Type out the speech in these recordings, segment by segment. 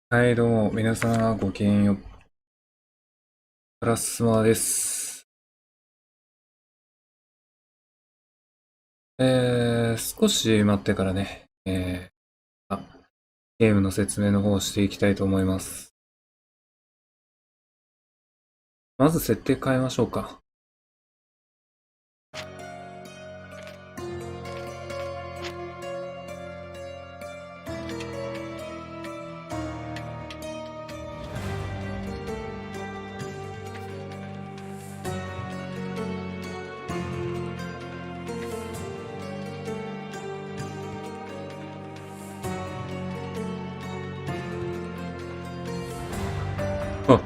はい、どうも、皆さん、ごきげんよう。プラスマです。少し待ってからね、ゲームの説明の方をしていきたいと思います。まず設定変えましょうか。あ、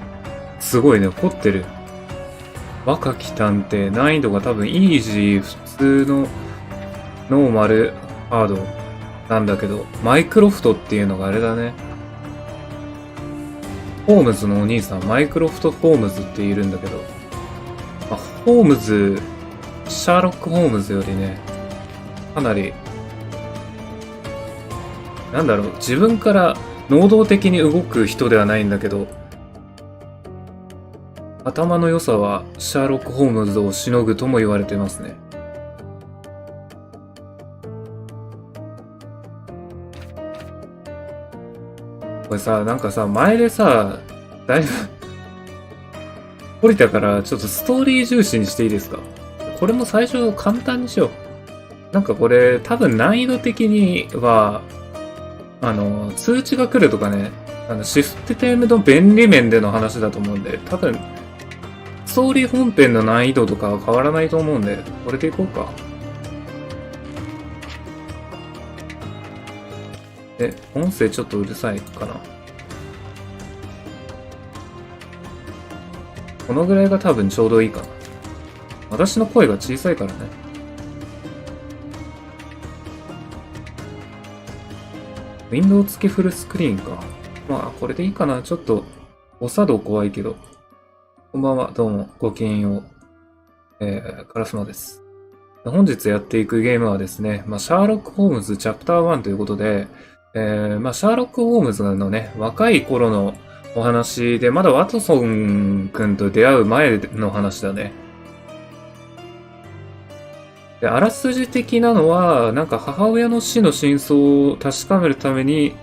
すごいね、凝ってる。若き探偵、難易度が多分、イージー、普通の、ノーマル、ハードなんだけど、マイクロフトっていうのがあれだね。ホームズのお兄さん、マイクロフト・ホームズっているんだけど、ホームズ、シャーロック・ホームズよりね、かなりなんだろう、自分から能動的に動く人ではないんだけど、頭の良さはシャーロック・ホームズをしのぐとも言われてますね。これさ、なんかさ、前でさ、だいぶ降りたからちょっとストーリー重視にしていいですか？これも最初簡単にしよう。なんかこれ多分難易度的には、通知が来るとかね、システムの便利面での話だと思うんで、多分ストーリー本編の難易度とかは変わらないと思うんで、これでいこうか。音声ちょっとうるさいかな。このぐらいが多分ちょうどいいかな。私の声が小さいからね。ウィンドウ付きフルスクリーンか。まあ、これでいいかな。ちょっと、誤作動怖いけど。こんばんは、どうも、ごきげんよう。カラスマです。本日やっていくゲームはですね、シャーロック・ホームズチャプター1ということで、シャーロック・ホームズのね、若い頃のお話で、まだワトソン君と出会う前の話だね。で、あらすじ的なのは、なんか母親の死の真相を確かめるために、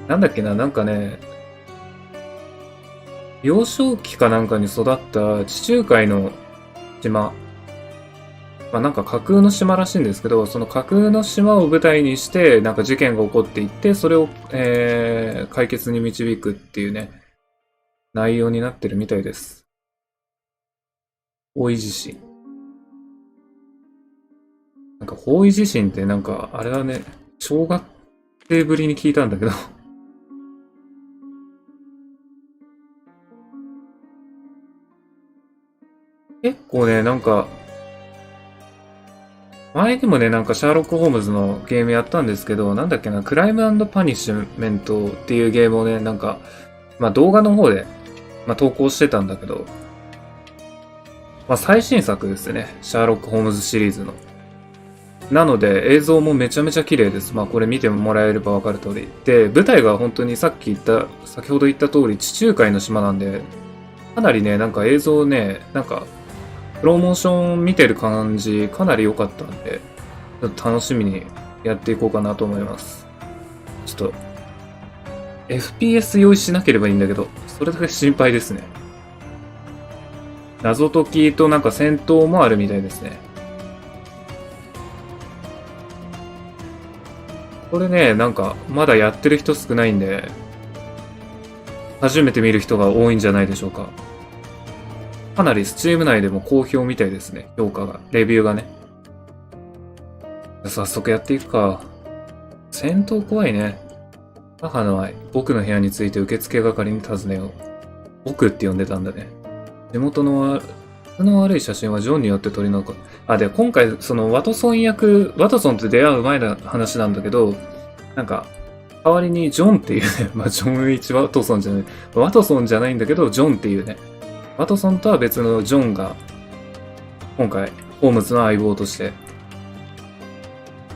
なんだっけな、なんかね、幼少期かなんかに育った地中海の島、なんか架空の島らしいんですけど、その架空の島を舞台にして、なんか事件が起こっていって、それを、解決に導くっていうね、内容になってるみたいです。方位地震。なんか方位地震ってなんか、あれだね、小学生ぶりに聞いたんだけど結構ね、なんか、前にもね、なんかシャーロック・ホームズのゲームやったんですけど、なんだっけな、クライムパニッシュメントっていうゲームをね、なんか、動画の方で、投稿してたんだけど、最新作ですね。シャーロック・ホームズシリーズの。なので、映像もめちゃめちゃ綺麗です。これ見てもらえればわかる通り。で、舞台が本当に先ほど言った通り、地中海の島なんで、かなりね、なんか映像ね、なんか、プロモーション見てる感じ、かなり良かったんで、ちょっと楽しみにやっていこうかなと思います。ちょっと、FPS 用意しなければいいんだけど、それだけ心配ですね。謎解きとなんか戦闘もあるみたいですね。これね、なんか、まだやってる人少ないんで、初めて見る人が多いんじゃないでしょうか。かなり Steam 内でも好評みたいですね。評価が、レビューがね。早速やっていくか。戦闘怖いね。母の愛、僕の部屋について受付係に尋ねよう。僕って呼んでたんだね。地元の質の悪い写真はジョンによって撮り残る。で、今回、そのワトソンと出会う前の話なんだけど、なんか、代わりにジョンっていうね、ジョン・ウィッチ・ワトソンじゃない、ワトソンじゃないんだけど、ジョンっていうね、ワトソンとは別のジョンが、今回、ホームズの相棒として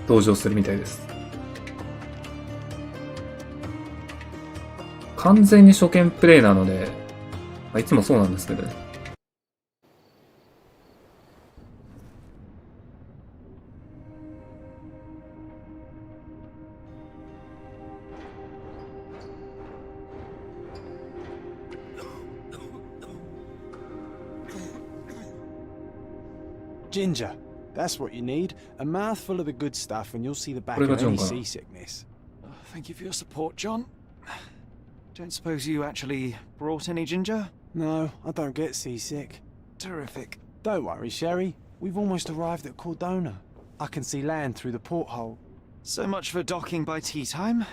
登場するみたいです。完全に初見プレイなので、いつもそうなんですけどね。Ginger, that's what you need. A mouthful of the good stuff and you'll see the back of any seasickness. Thank you for your support, John. Don't suppose you actually brought any ginger? No, I don't get seasick. Terrific. Don't worry, Sherry. We've almost arrived at Cordona. I can see land through the porthole. So much for docking by tea time.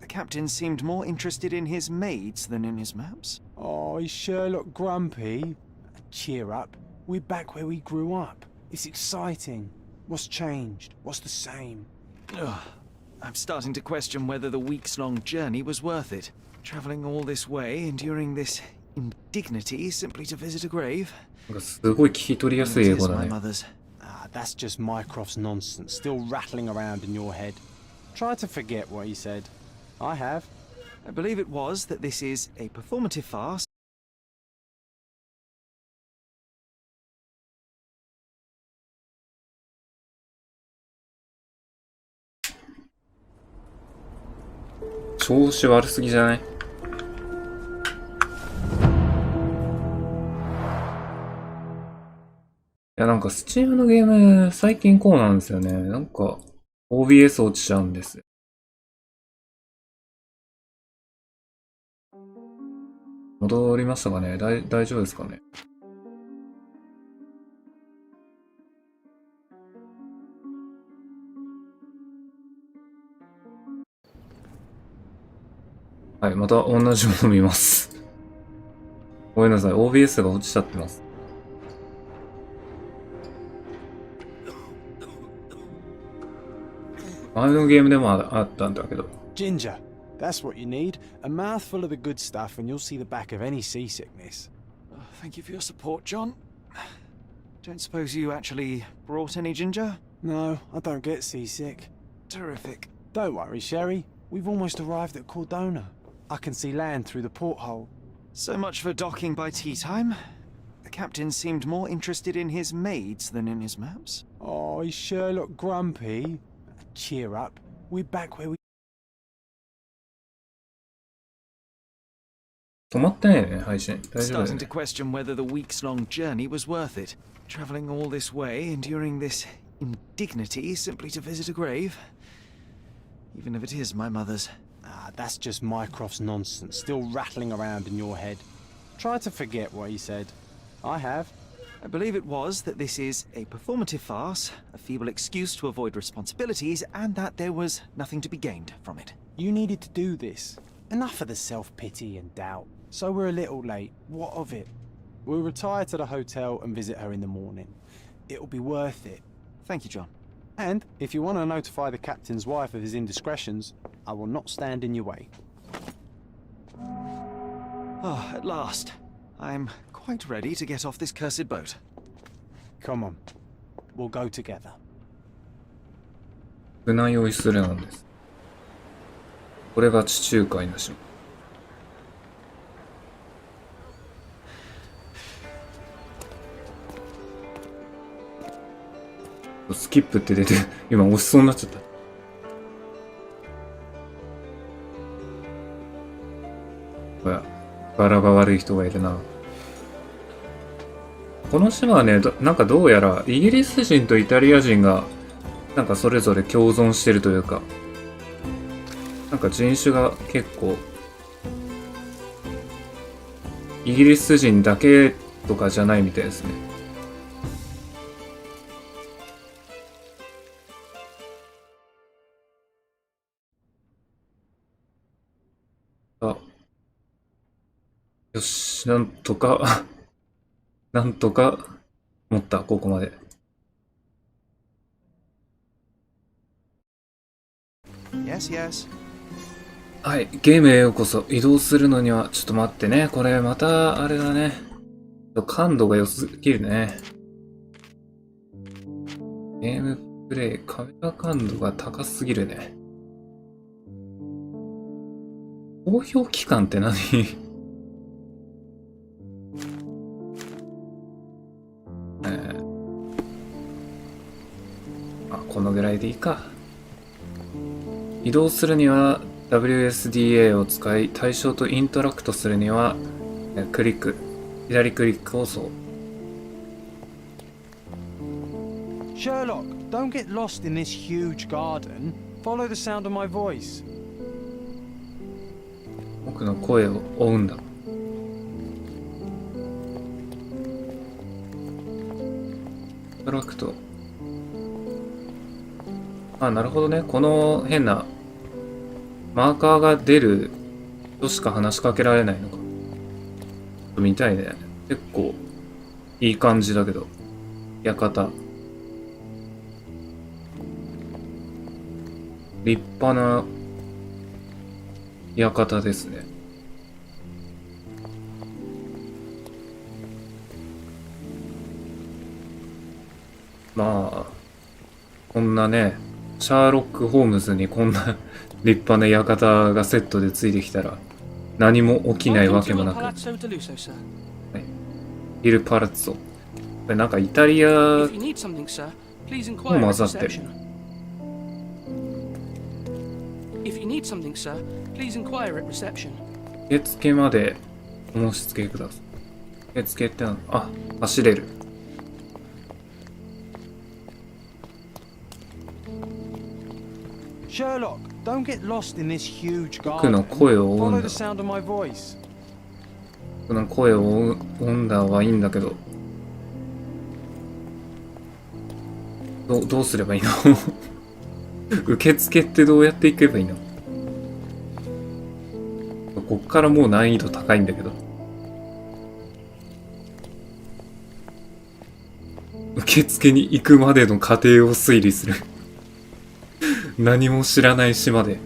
The captain seemed more interested in his maids than in his maps. Oh, is Sherlock grumpy? Cheer up. We're back where we grew up. It's exciting. What's changed? What's the same? Ugh. I'm starting to question whether the weeks-long journey was worth it. Travelling all this way, enduring this indignity simply to visit a grave. すごい聞き取りやすい英語だね。That's just Mycroft's nonsense, still rattling around in your head. Try to forget what he said. I have. I believe it was that this is a performative farce. 調子悪すぎじゃない？いや、なんかスチームのゲーム最近こうなんですよね。なんか OBS 落ちちゃうんです。戻りましたかね？大丈夫ですかね？はい、また同じもの見ます。ごめんなさい、OBS が落ちちゃってます。前のゲームでもあったんだけど。Ginger, that's what you need. A mouthful of the good stuff and you'll see the back of any seasickness. Thank you for your support, John. Don't suppose you actually brought any ginger? No, I don't get seasick. Terrific. Don't worry, Sherry. We've almost arrived at Cordona. I can see land through the porthole. So much for docking by tea time. The captain seemed more interested in his maids than in his maps. Oh, is Sherlock grumpy? Cheer up. We're back where we... 止まってないよね、配信。大丈夫だよ Starting ね。 to question whether the weeks-long journey was worth it. Travelling all this way, enduring this indignity simply to visit a grave. Even if it is my mother's. That's just Mycroft's nonsense, still rattling around in your head. Try to forget what he said. I have. I believe it was that this is a performative farce, a feeble excuse to avoid responsibilities, and that there was nothing to be gained from it. You needed to do this. Enough of the self-pity and doubt. So we're a little late. What of it? We'll retire to the hotel and visit her in the morning. It'll be worth it. Thank you, John. And if you want to notify the captain's wife of his indiscretions, I will not stand in your way. Oh, at last. I'm quite ready to get off this cursed boat. Come on. We'll go together. 船酔いするなんです。これが地中海の島。スキップって出て、今押しそうになっちゃった。ほら、柄が悪い人がいるな。この島はね、なんかどうやらイギリス人とイタリア人がなんかそれぞれ共存してるというか、なんか人種が結構イギリス人だけとかじゃないみたいですね。あ、よし、なんとかなんとか持った、ここまで。Yes, yes. はい、ゲームへようこそ。移動するのには、ちょっと待ってね。これまた、あれだね。感度が良すぎるね。ゲームプレイ、カメラ感度が高すぎるね。こ投票期間って何？このぐらいでいいか。移動するには WSDA を使い、対象とインタラクトするには左クリックを押そう。Sherlock, don't get lost in this huge garden. Follow the sound of my voice. 僕の声を追うんだ。インタラクト。なるほどね。この変なマーカーが出るとしか話しかけられないのか。見たいね。結構いい感じだけど。館。立派な館ですね。まあ、こんなね、シャーロック・ホームズにこんな立派な館がセットでついてきたら何も起きないわけもなく。イル・パラッツォ。これなんかイタリアも混ざってる。受付までお申し付けください。受付って走れる。Sherlock, don't get lost in this huge garden. 僕の声を追うん Follow だ。 the sound of my voice. 僕の声を追うんだはいいんだけど、どうすればいいの？受付ってどうやっていけばいいの？こっからもう難易度高いんだけど。受付に行くまでの過程を推理する。何も知らない島で。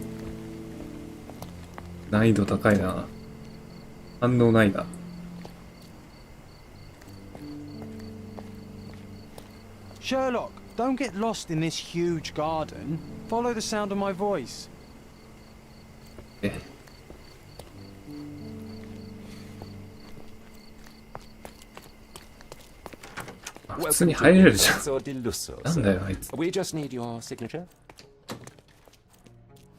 難易度高いな。反応ないな。Sherlock, don't get lost in this huge garden. Follow the sound of my voice. 普通に入れるじゃん。なんだよあいつ。We just need your signature.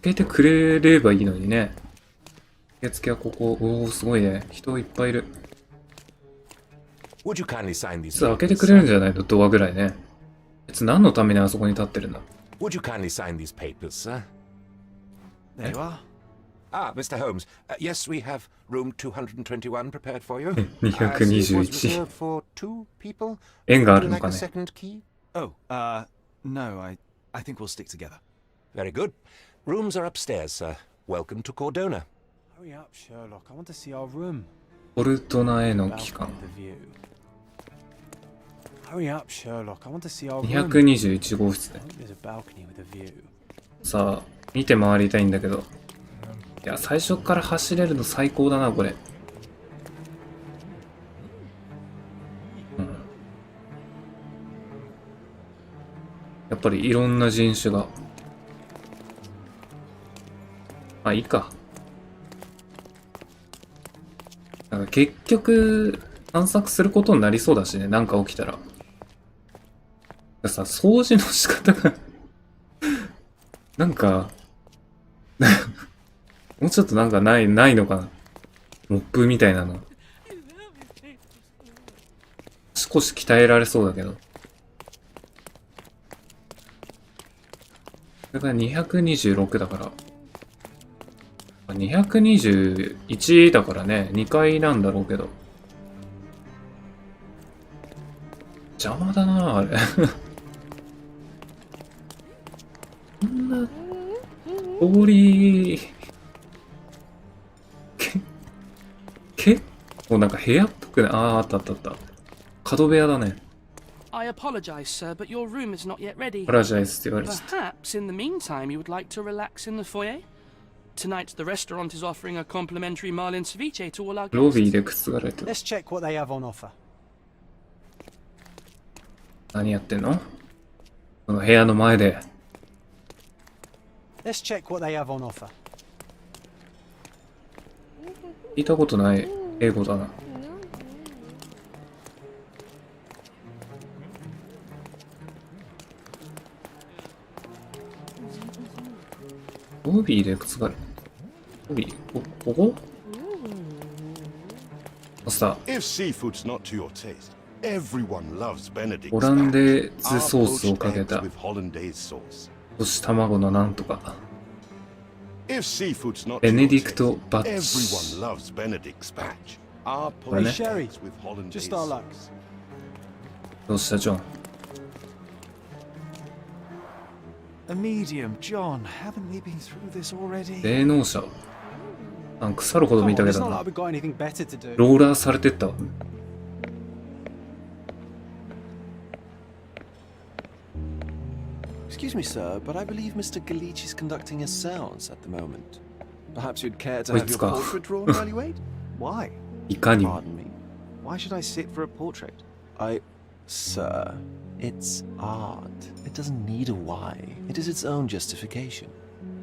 開けてくれればいいのにね。受付はここ。おお、すごいね。人いっぱいいる。Would you kindly sign these 開けてくれるんじゃないの？ドアぐらいね。あいつ何のためにあそこに立ってるんだ？ Would you kindly sign these papers, sir? There you are. Ah, Mr. Holmes. Yes, we have room 221 prepared for you. 221。 reserved for 2 people. 縁があ Would る you の like か a ね。 second key? Oh, no, I think we'll stick together. Very good. Rooms are upstairs, sir. Welcome to Cordona. Hurry up, Sherlock. I want to see our room. ポルトナへの帰 Balcony 還。 with a view. Hurry up, Sherlock. I want to see our room. 221号室ね。 I hope there's a balcony with a view. さあ、見て回りたいんだけど。いや、最初から走れるの最高だな、これ。やっぱりいろんな人種が。いいか。なんか結局、探索することになりそうだしね、なんか起きたら。さ、掃除の仕方がなんか、もうちょっとなんかないのかな。モップみたいなの。少し鍛えられそうだけど。それが226だから。221だからね、2階なんだろうけど。邪魔だなあれ。こんな、通り、結構なんか部屋っぽくね。あった。角部屋だね。I apologize, sir, but your room is not yet ready. パラジャイスって言われちゃった。 Perhaps in the meantime you would like to relax in the foyer? Tonight the restaurant is offering a complimentary marlin ceviche to all our ロビー guests. でくつがれてる。 Let's check what they have on offer. 何やってんの？この部屋の前で。Let's check what they have on offer. 聞いたことない英語だな。ロビーで靴がある。ロビー、ここマスター。If seafood's not to your taste, everyone loves Benedict オラン spatch. デーズ Our ソースを poached かけ eggs た with hollandaise sauce. 干し卵のなんとか。 If seafood's not to ベ your ネディク taste, トバッチ。 everyone loves Benedict spatch. Our Right. poached Sherry, eggs with hollandaise Just our luck. sauce. どうしたジョン。 A medium, John. Haven't we been through this already? 霊能者なんか腐るほど Come 見 on, たけ it's ど not な。 like we've got anything better to do. ローラーされてったわ。 Excuse me, sir, but I believe Mr. Galich is conducting a séance at the moment. Perhaps you'd care to Wait, have your Scar. portrait drawn while you wait? Why? いかにも。 Pardon me. Why should I sit for a portrait? Sir, it's art. It doesn't need a why. It is its own justification.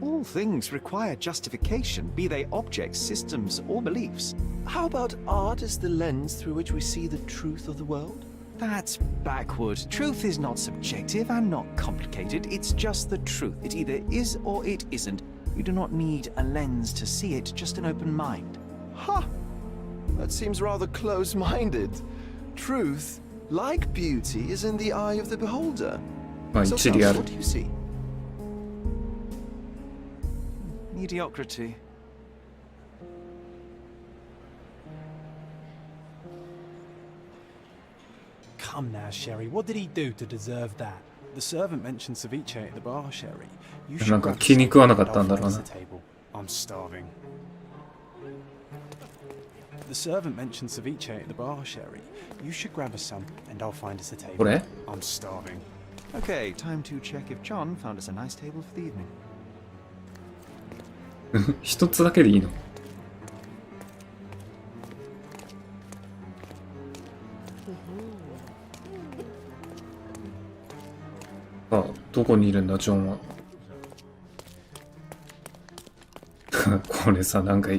All things require justification, be they objects, systems, or beliefs. How about art as the lens through which we see the truth of the world? That's backward. Truth is not subjective and not complicated. It's just the truth. It either is or it isn't. You do not need a lens to see it, just an open mind. Ha! That seems rather close-minded. Truth, like beauty, is in the eye of the beholder. まあ So 一 tell 理 me, ある what。do you see? Mediocrity. Come now, Sherry. What did he do to deserve that? The servant mentioned ceviche at the bar, Sherry. You なん should か grab 気に食わなかったんだ some ろう and な I'll find us a table. I'm starving. The servant mentioned ceviche at the bar, Sherry. You should grab us some and I'll find us a table. これ I'm starving. Okay, time to check if John found us a nice table for the evening. 一つだけでいいの。あ、どこにいるんだジョンは。これさ、なんかな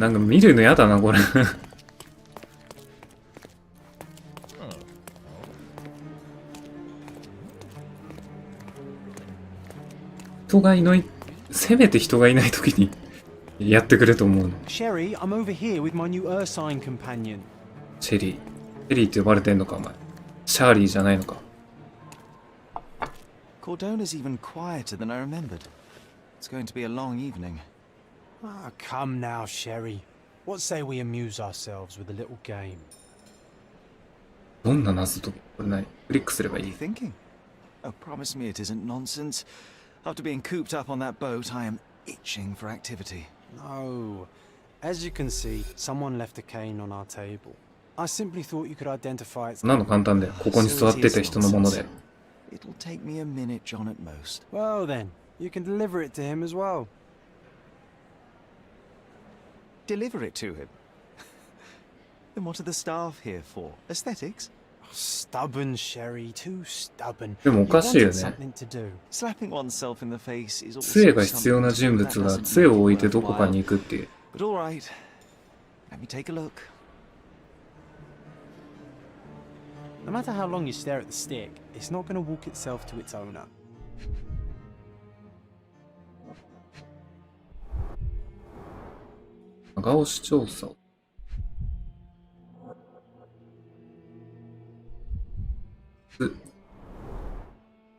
んか見るのやだなこれ。人がいない、せめて人がいない時にやってくれと思うの。 Sherry, I'm over here with my new Ursine companion. チェリー。チェリーって呼ばれてんのかお前。シャーリーじゃないのか。 Cordona's even quieter than I remembered. It's going to be a long evening. Ah, come now, Sherry. What say we amuse ourselves with a little game? どんな謎解きこれ何クリックすれば What い are い you thinking? Oh, promise me it isn't nonsense. After being cooped up on that boat, I am itching for activity. No. As you can see, someone left a cane on our table. I simply thought you could identify its なの簡単で、ここに座ってた人のもので。 It'll take me a minute, John, at most. Well then, you can deliver it to him as well. Deliver it to him. Then what are the staff here for? Aesthetics? Stubborn, Sherry, too stubborn. でもおかしいよ You ね。 wanted something to do. Slapping oneself in the face is also 杖が必要な something 人 that 物が doesn't 杖を置い make て it どこか worthwhile. に行くっていう。 But all right. Let me take a look. No matter how long you stare at the stick, it's not going to walk itself to its owner. 長押し調査。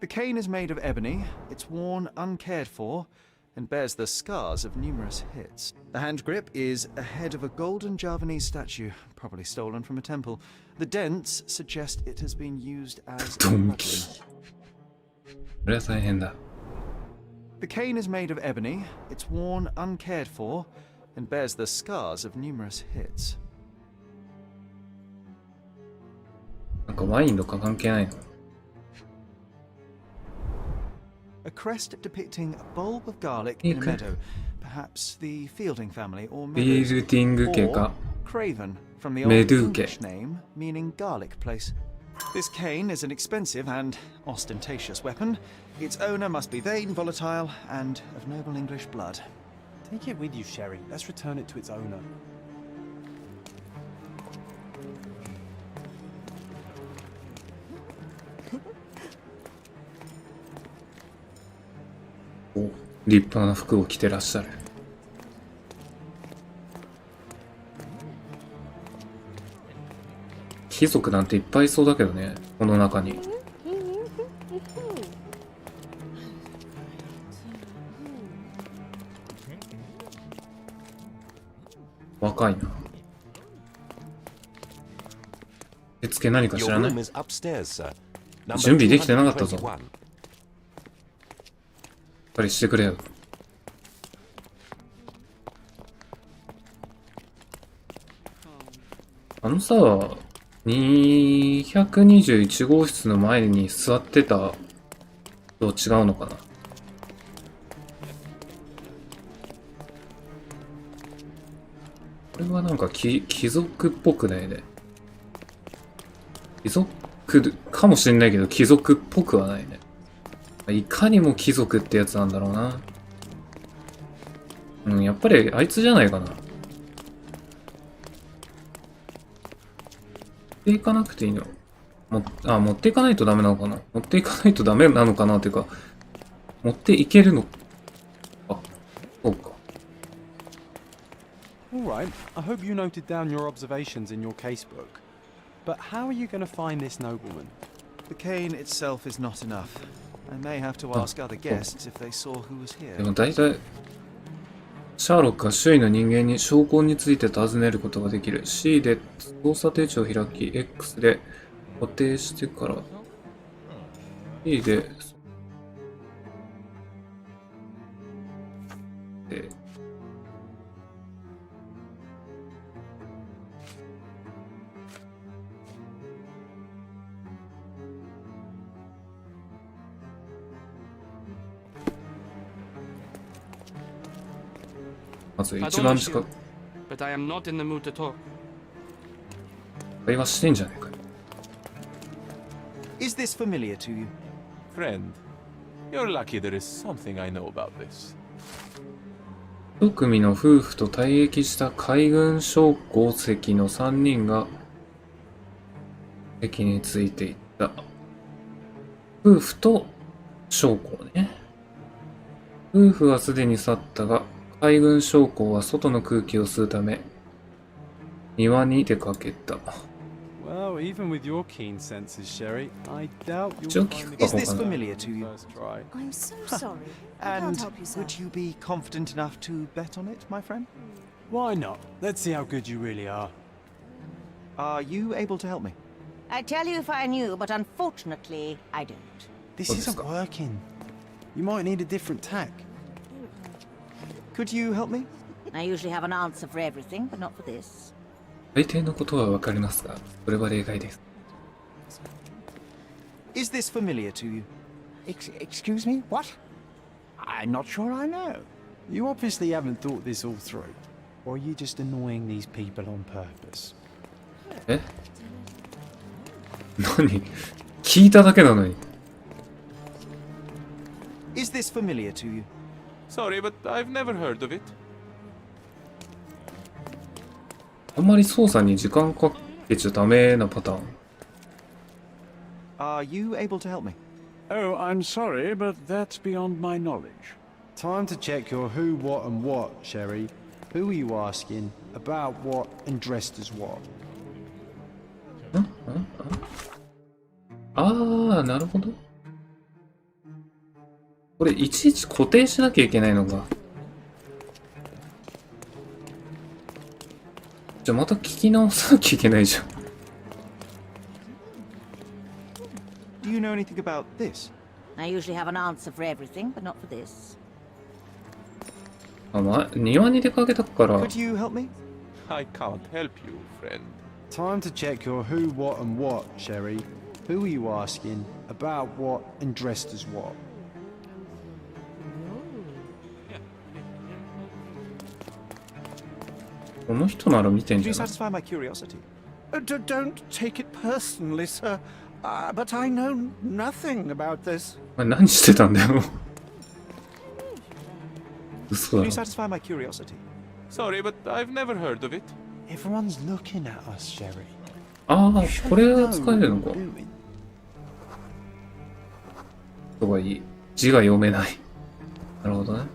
The cane is made of ebony, it's worn uncared for, and bears the scars of numerous hits. The hand grip is a head of a golden Javanese statue, probably stolen from a temple. The dents suggest it has been used as a ドン weapon. キ。これは大変だ。 The cane is made of ebony, it's worn uncared for, and bears the scars of numerous hits. なんかワインとか関係ないの A crest depicting a bulb of garlic Okay. in a meadow, perhaps the Fielding family or ビ Meadows. ルディング家 Or か。 Craven, from the Meduke. old English name meaning garlic place. This cane is an expensive and ostentatious weapon. Its owner must be vain, volatile, and of noble English blood. Take it with you, Sherry. Let's return it to its owner. お、立派な服を着てらっしゃる。貴族なんていっぱいいそうだけどね、この中に。若いな。受付何か知 Your らない room is upstairs, sir. Number 準備できてなかったぞ。し221. っかりしてくれよ。あのさ、221号室の前に座ってたと違うのかな。これはなんか貴族っぽくないね。貴族かもしれないけど貴族っぽくはないね。いかにも貴族ってやつなんだろうな。うん、やっぱりあいつじゃないかな。持っていかなくていいの？持っていかないとダメなのかな？持っていかないとダメなのかなっていうか、持っていけるの？あ、そうか。All right. I hope you noted down your observations in your casebook. But how are you going to find this nobleman? The cane itself is not enough. I may have to ask other guests if they saw who was で here. も大体、シャーロックは周囲の人間に証拠について尋ねることができる。C で操作手帳を開き、X で固定してから、C で、まず一番近く、 But I am not in the mood to talk. 会話してんじゃねえかよ。 Is this familiar to you? Friend, you're lucky there is something I know about this. 一組の夫婦と退役した海軍将校籍の3人が席についていった。夫婦と将校ね。夫婦はすでに去ったが、海軍将校は外の空気を吸うため、庭に出かけた。Well, even with your keen senses, Sherry, I doubt you'll Joke. find Is the this Oh, familiar to you? first try. I'm so sorry. I And can't help you, sir. would you be confident enough to bet on it, my friend? Why not? Let's see how good you really are. Are you able to help me? I'd tell you if I knew, but unfortunately, I don't. This What isn't is that? working. You might need a different tack. Could you help me? I usually have an answer for everything, but not for this. 大抵のことはわかりますが、それは例外です。Is this familiar to you? Excuse me? What? I'm not sure I know. You obviously haven't thought this all through. Or are you just annoying these people on purpose? え？何？聞いただけなのに。Is this familiar to you? Sorry, but I've never heard of it. あんまり操作に時間かけちゃダメなパターン。Are you able to help me? Oh, I'm sorry, but that's beyond my knowledge. Time to check your who, what, and what, Sherry. Who are you asking? About what? And dressed as what? ああ、なるほど。これ、いちいち固定しなきゃいけないのか。じゃあまた聞き直さなきゃいけないじゃん。Do you know anything about this? I usually have an answer for everything, but not for this. 庭に出かけたから。 Could you help me? I can't help you, friend. Time to check your who, what, and what, Sherry. Who are you asking? About what? And dressed as what? この人なら見てん Could じ you ゃない？ satisfy my curiosity? Don't take it personally, sir. But I know nothing about this. お前何してたんだよ。嘘だ Can you ろ。 satisfy my curiosity? Sorry, but I've never heard of it. Everyone's looking at us, Sherry. ああ、 You should これが know 使えるの what か。 you're doing. とはいい。字が読めない。なるほどね。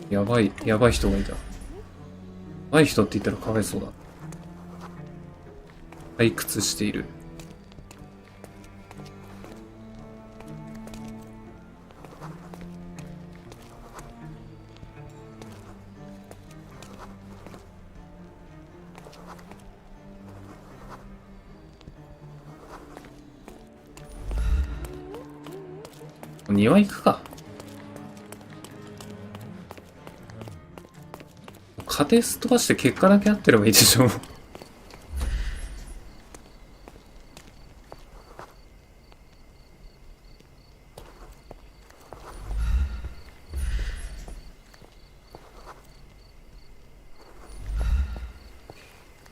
やばい人がいた。やばい人って言ったらかわいそうだ。退屈している。庭行くか。家庭すっ飛ばして結果だけ合ってればいいでしょ。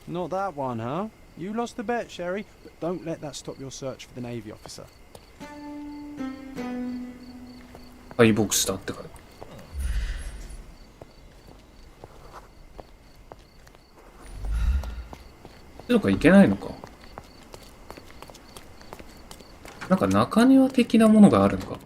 Not that one, huh? You lost the bet, Sherry, but don't let that stop your search for the Navy officer. 敗北したって書いてあるのかいけないのか。なんか中庭的なものがあるのか。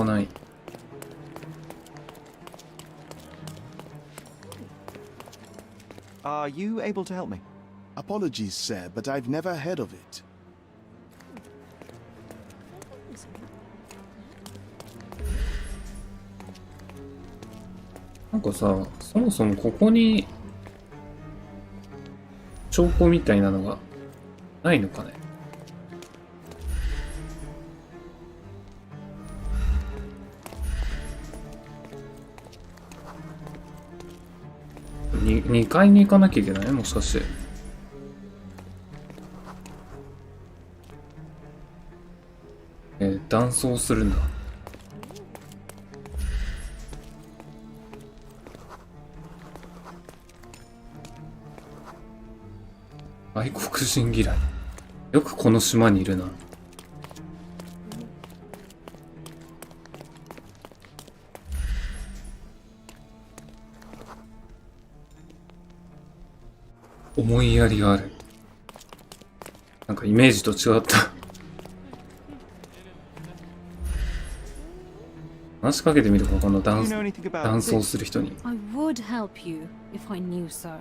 ない。Are you able to help me? Apologies, sir, but I've never heard of it. なんかさ、そもそもここに証拠みたいなのがないのかね。2階に行かなきゃいけない？もしかして。断層するんだ。外国人嫌い。よくこの島にいるな。思いやりがある。なんかイメージと違った。話しかけてみるか、この断層する人に。I would help you if I knew, sir.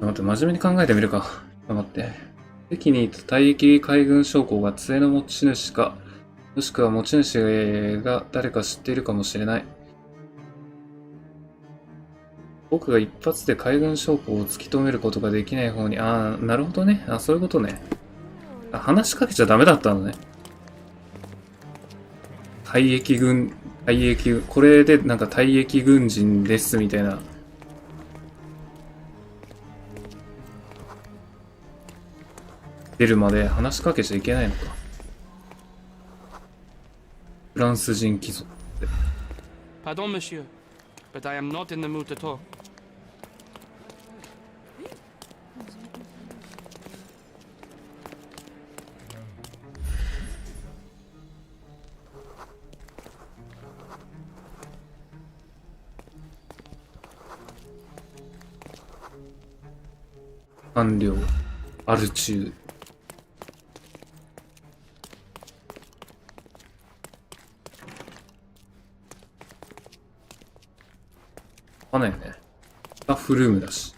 待って、真面目に考えてみるか。待って。駅にいた退役海軍将校が杖の持ち主か、もしくは持ち主が誰か知っているかもしれない。僕が一発で海軍将校を突き止めることができない方に、なるほどね。そういうことね。話しかけちゃダメだったのね。退役、これでなんか退役軍人ですみたいな。出るまで話しかけちゃいけないのか。フランス人貴族。Pardon, monsieur, but I am not in the mood to talk. 完了。アル中。ないよね。スタッフルームだし。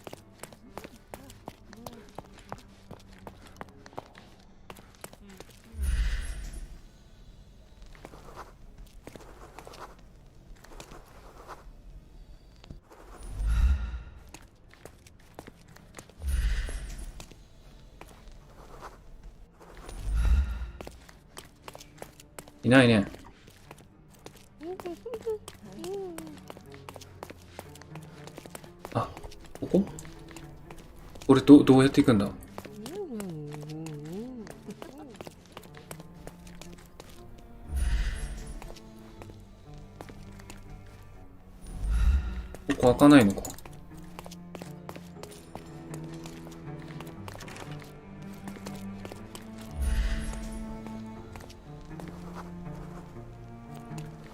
いないね。ここ？これどうやって行くんだ？こ開かないのか。こ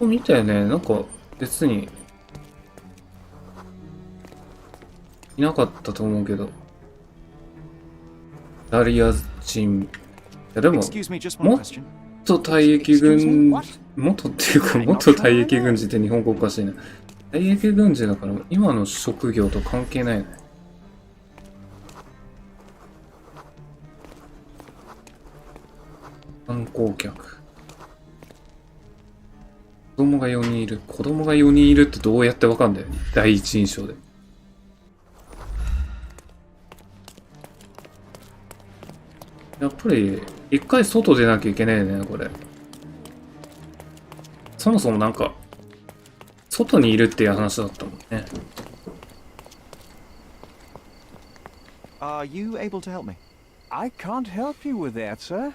こ見たよね。なんか別にいなかったと思うけど。ダリア人。いやでも、もっと退役軍、元っていうか、元退役軍人って日本語おかしいな。退役軍人だから、今の職業と関係ないよね。観光客。子供が4人いる。子供が4人いるってどうやってわかんだよね。第一印象で。やっぱり、一回外出なきゃいけないよね、これ。そもそもなんか、外にいるっていう話だったもんね。Are you able to help me? I can't help you with that, sir.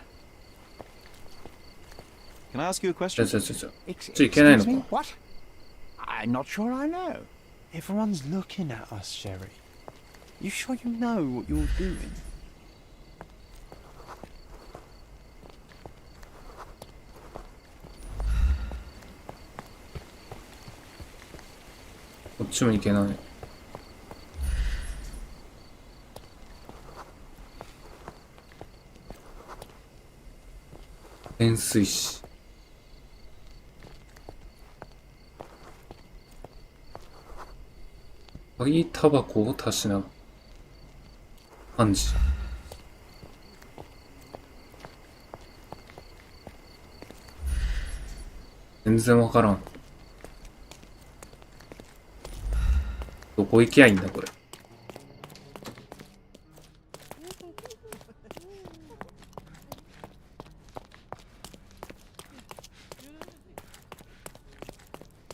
Can I ask you a question? ちょいけないのか。 What? I'm not sure I know. Everyone's looking at us, Sherry. You sure you know what you're doing? こっちも行けない。潜水士。鍵タバコをたしなむ。漢字。全然わからん。どこ行きゃいいんだこれ。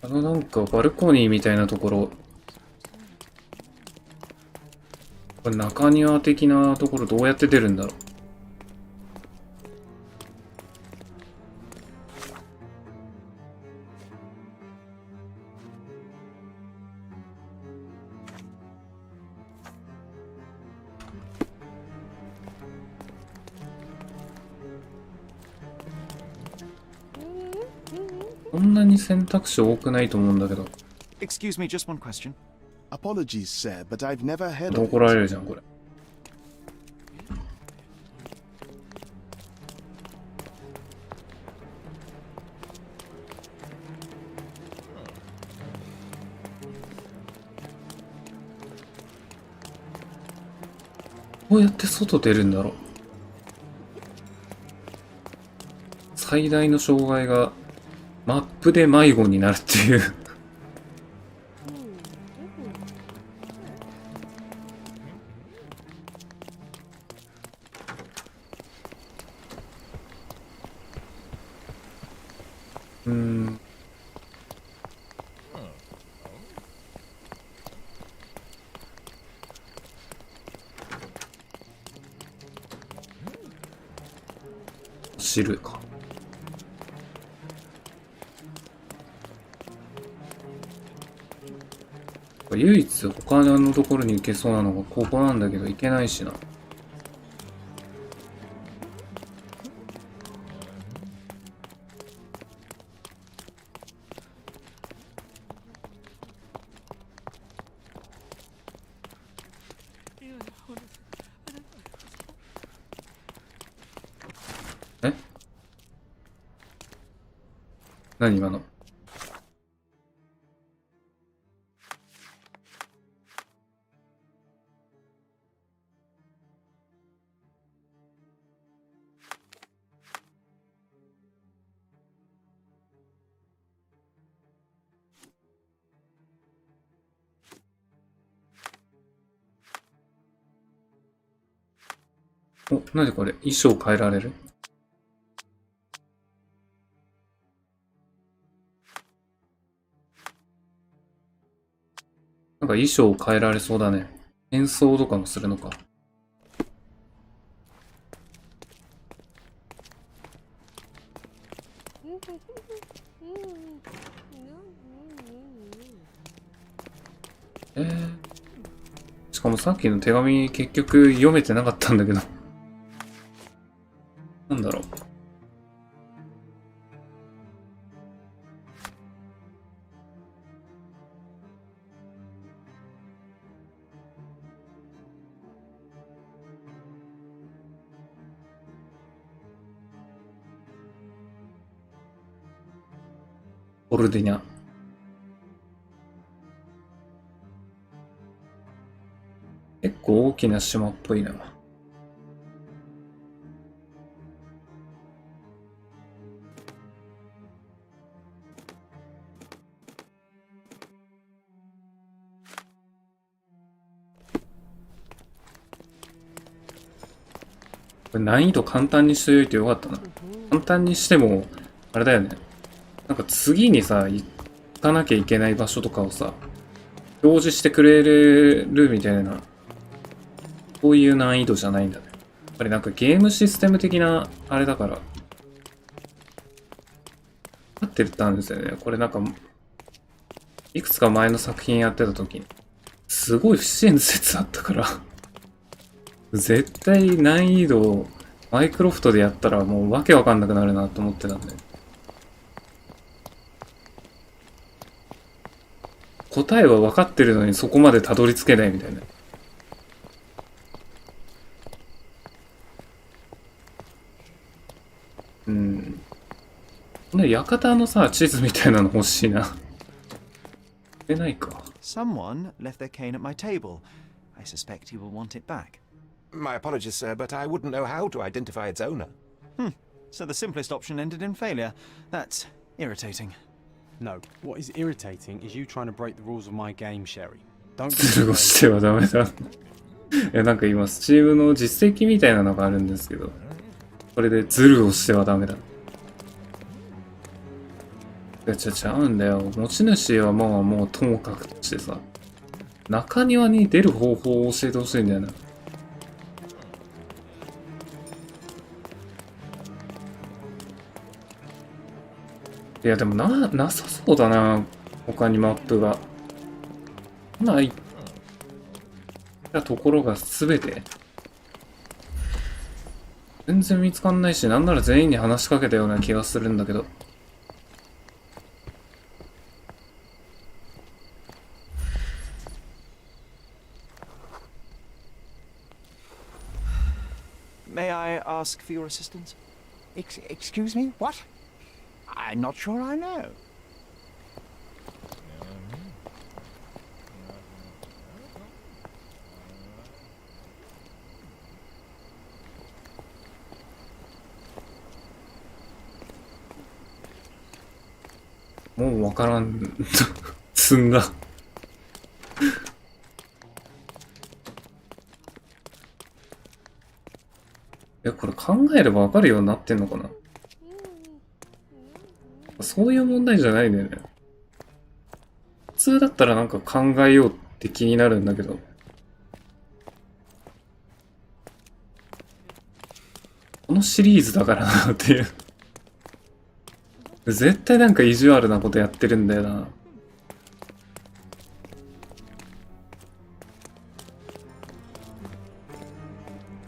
なんかバルコニーみたいなところ。これ中庭的なところどうやって出るんだろう。こんなに選択肢多くないと思うんだけど。 Excuse me, just one question. Apologies, sir, but I've never heard 怒 of ら it. れるじゃんこれ。どうやって外出るんだろう。最大の障害がマップで迷子になるっていう知るか。唯一他のところに行けそうなのがここなんだけど行けないしな。え？何今の？お、なにこれ？衣装変えられる？なんか衣装変えられそうだね。変装とかもするのか。しかもさっきの手紙結局読めてなかったんだけど。なんだろう。オルディナ。結構大きな島っぽいな。これ難易度簡単にしておいてよかったな。簡単にしても、あれだよね。なんか次にさ、行かなきゃいけない場所とかをさ、表示してくれるみたいな、そういう難易度じゃないんだね。やっぱりなんかゲームシステム的な、あれだから、合ってたんですよね。これなんか、いくつか前の作品やってた時に、すごい不親切あったから、絶対難易度、マイクロフトでやったらもうわけわかんなくなるなと思ってたんで。答えは分かってるのにそこまでたどり着けないみたいな。この館のさ、地図みたいなの欲しいな。出ないか。Someone left their cane at my table. I suspect he will want it back. My apologies, sir, but I wouldn't know how to identify its owner. So the simplest option ended in failure. That's irritating. No, what is irritating is you trying to break the rules of my game, Sherry. Don't ズルをしてはダメだ。なんか今、スチームの実績みたいなのがあるんですけど、これでズルをしてはダメだ。ちゃうんだよ。持ち主はもうともかくとしてさ、中庭に出る方法を教えてほしいんだよな。いやでもなさそうだな。他にマップが。今言ったところが全て。全然見つかんないし、なんなら全員に話しかけたような気がするんだけど。May I ask for your assistance? Excuse me? What? I'm not sure I know. ?もうわからん。積んだ。これ考えればわかるようになってんのかな。そういう問題じゃないんだよね。普通だったらなんか考えようって気になるんだけど。このシリーズだからなっていう。絶対なんか意地悪なことやってるんだよな。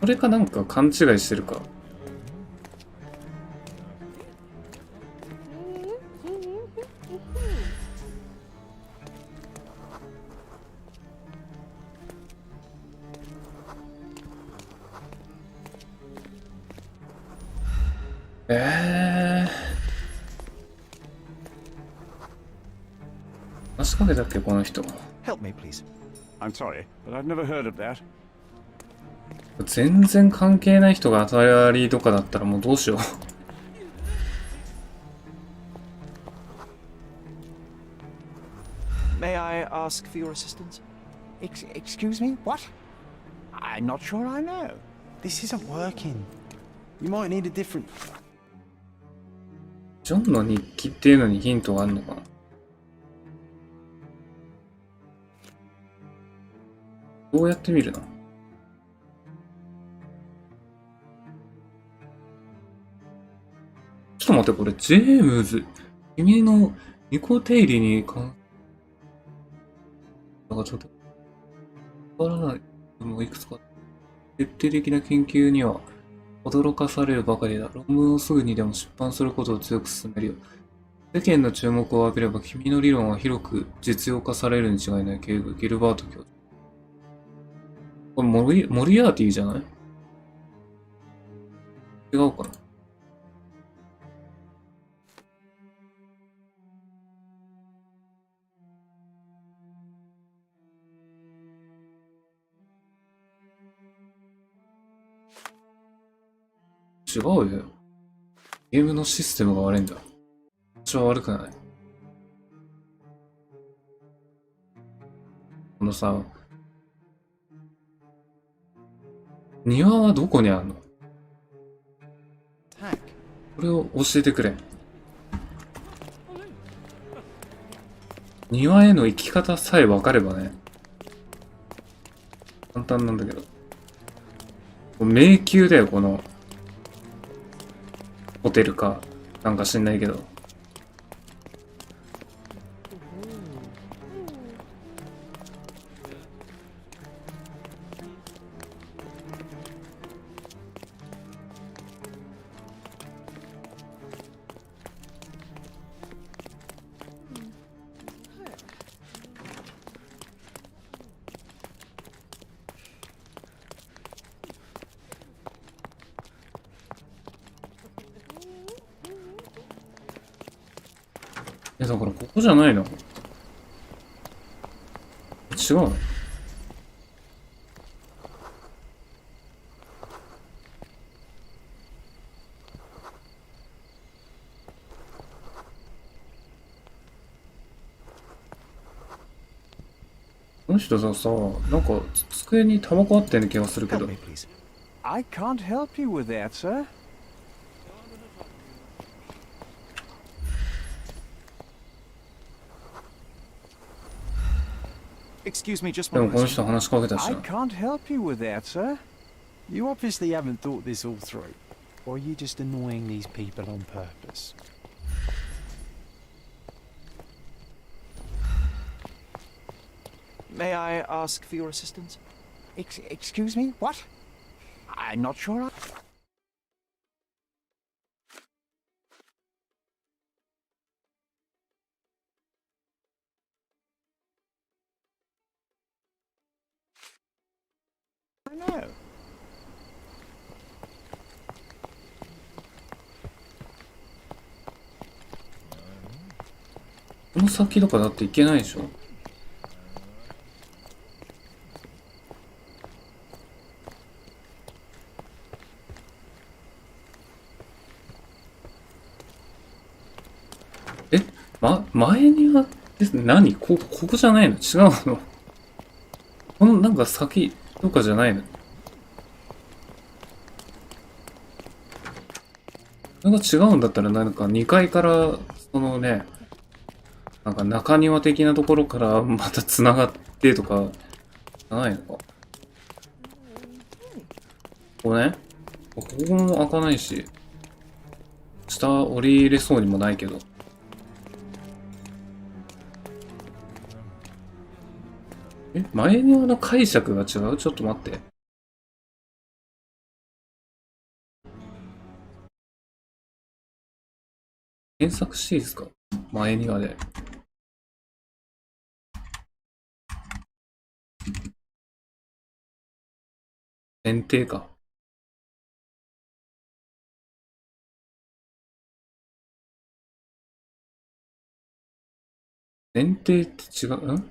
これかなんか勘違いしてるか。話しかけたっけこの人。 Help me, please. I'm sorry, but I've never heard of that. 全然関係ない人が当たりとかだったらもうどうしよう。May I ask for your assistance? Excuse me? What? I'm not sure I know. This isn't working. You might need a different... ジョンの日記っていうのにヒントがあるのかな。どうやって見るの？ちょっと待って、これジェームズ、君のニコ定理になんかちょっとわからない部分もいくつか。徹底的な研究には驚かされるばかりだ。論文をすぐにでも出版することを強く進めるよ。世間の注目を浴びれば君の理論は広く実用化されるに違いない。ギルバート教授。これモリアーティじゃない？違うかな。違うよ。ゲームのシステムが悪いんだ。私は悪くない。このさ、庭はどこにあるの？これを教えてくれ。庭への行き方さえ分かればね、簡単なんだけど。迷宮だよ、このホテルかなんか知んないけど。だからここじゃないの？違うの？この人さ、なんか机にタバコあったような気がするけど。I can't help you with that, sir. Excuse me, just で one もこの question. 人話しかけたし I な。 can't help you with that, sir. You obviously haven't thought this all through. Or are you just annoying these people on purpose? May I ask for your assistance? Excuse me? What? I'm not sure. この先とかだって行けないでしょ？前庭ですね。何？ここじゃないの？違うの？このなんか先とかじゃないの？それが違うんだったらなんか2階からそのね、なんか中庭的なところからまた繋がってとか、じゃないのか。ここね。ここも開かないし、下降りれそうにもないけど。前庭の解釈が違う？ちょっと待って。検索していいですか？前庭で。前提か。前提って違う？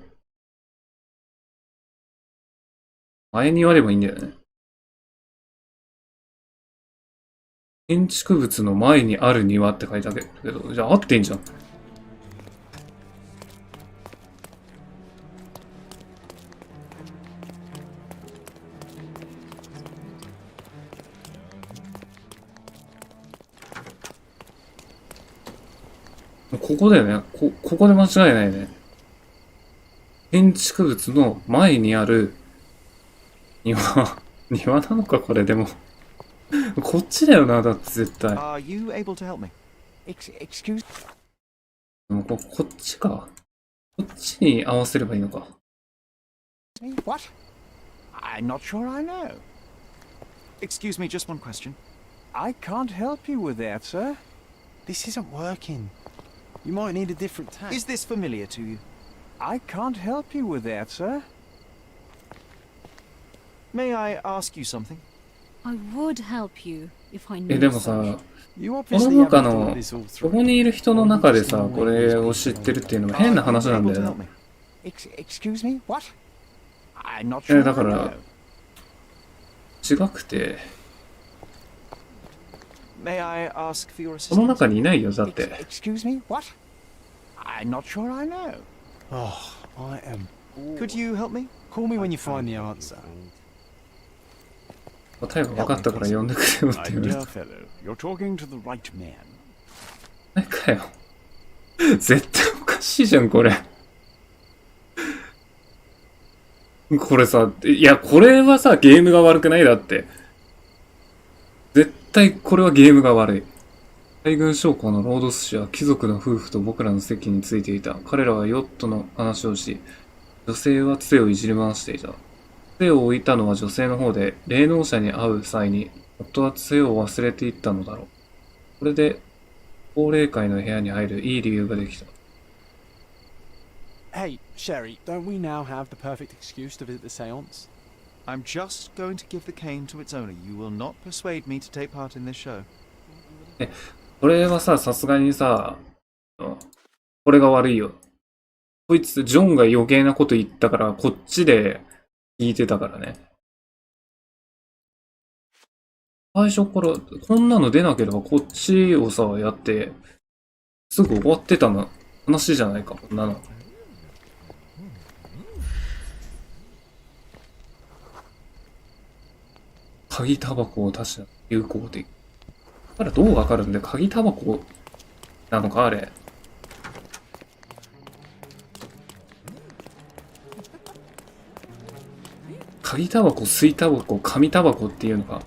前庭でもいいんだよね。建築物の前にある庭って書いてあるけど、じゃあ合ってんじゃん。ここだよね。ここで間違いないね。建築物の前にある庭。庭なのかこれでも。こっちだよな、だって絶対。Are you able to help me? Excuse でもこっちか。こっちに合わせればいいのか。me? What? I'm not sure I know. Excuse me, just one question. I can't help you with that, sir. This isn't working. You might need a different tank. Is this familiar to you? I can't help you with that, sir. May I ask you something? I would help you if I で knew も so. さ、 You この obviously 中 haven't の thought this all こ through. こにいる人の中でさ、これを知ってるっていうのも変な話なんだ Able よ to な help。me. Excuse me? What? I'm not sure. だか I ら know. 違くて、 May I ask for your この assistance? 中にいないよ、だって。 Excuse me? What? I'm not sure I know. Oh, I am. Could you help me? Call me when you find the answer. 答えが分かったから呼んでくれよって My 言われ dear た。 fellow, you're talking to the right man. 何かよ。絶対おかしいじゃん、これ。これさ、いや、これはさ、ゲームが悪くないだって。絶対これはゲームが悪い。海軍将校のロードス氏は貴族の夫婦と僕らの席についていた。彼らはヨットの話をし、女性は杖をいじり回していた。杖を置いたのは女性の方で、霊能者に会う際に、夫は杖を忘れていったのだろう。これで、高齢会の部屋に入るいい理由ができた。Hey, Sherry, don't we now have the perfect excuse to visit the seance? I'm just going to give the cane to its owner. You will not persuade me to take part in this show. これはさ、さすがにさ、これが悪いよ。こいつ、ジョンが余計なこと言ったから、こっちで聞いてたからね。最初から、こんなの出なければこっちをさ、やって、すぐ終わってたの話じゃないか、こんなの。鍵タバコを出しな、有効的。だからどうわかるんで、鍵タバコなのか、あれ。鍵タバコ、吸いタバコ、紙タバコっていうのか。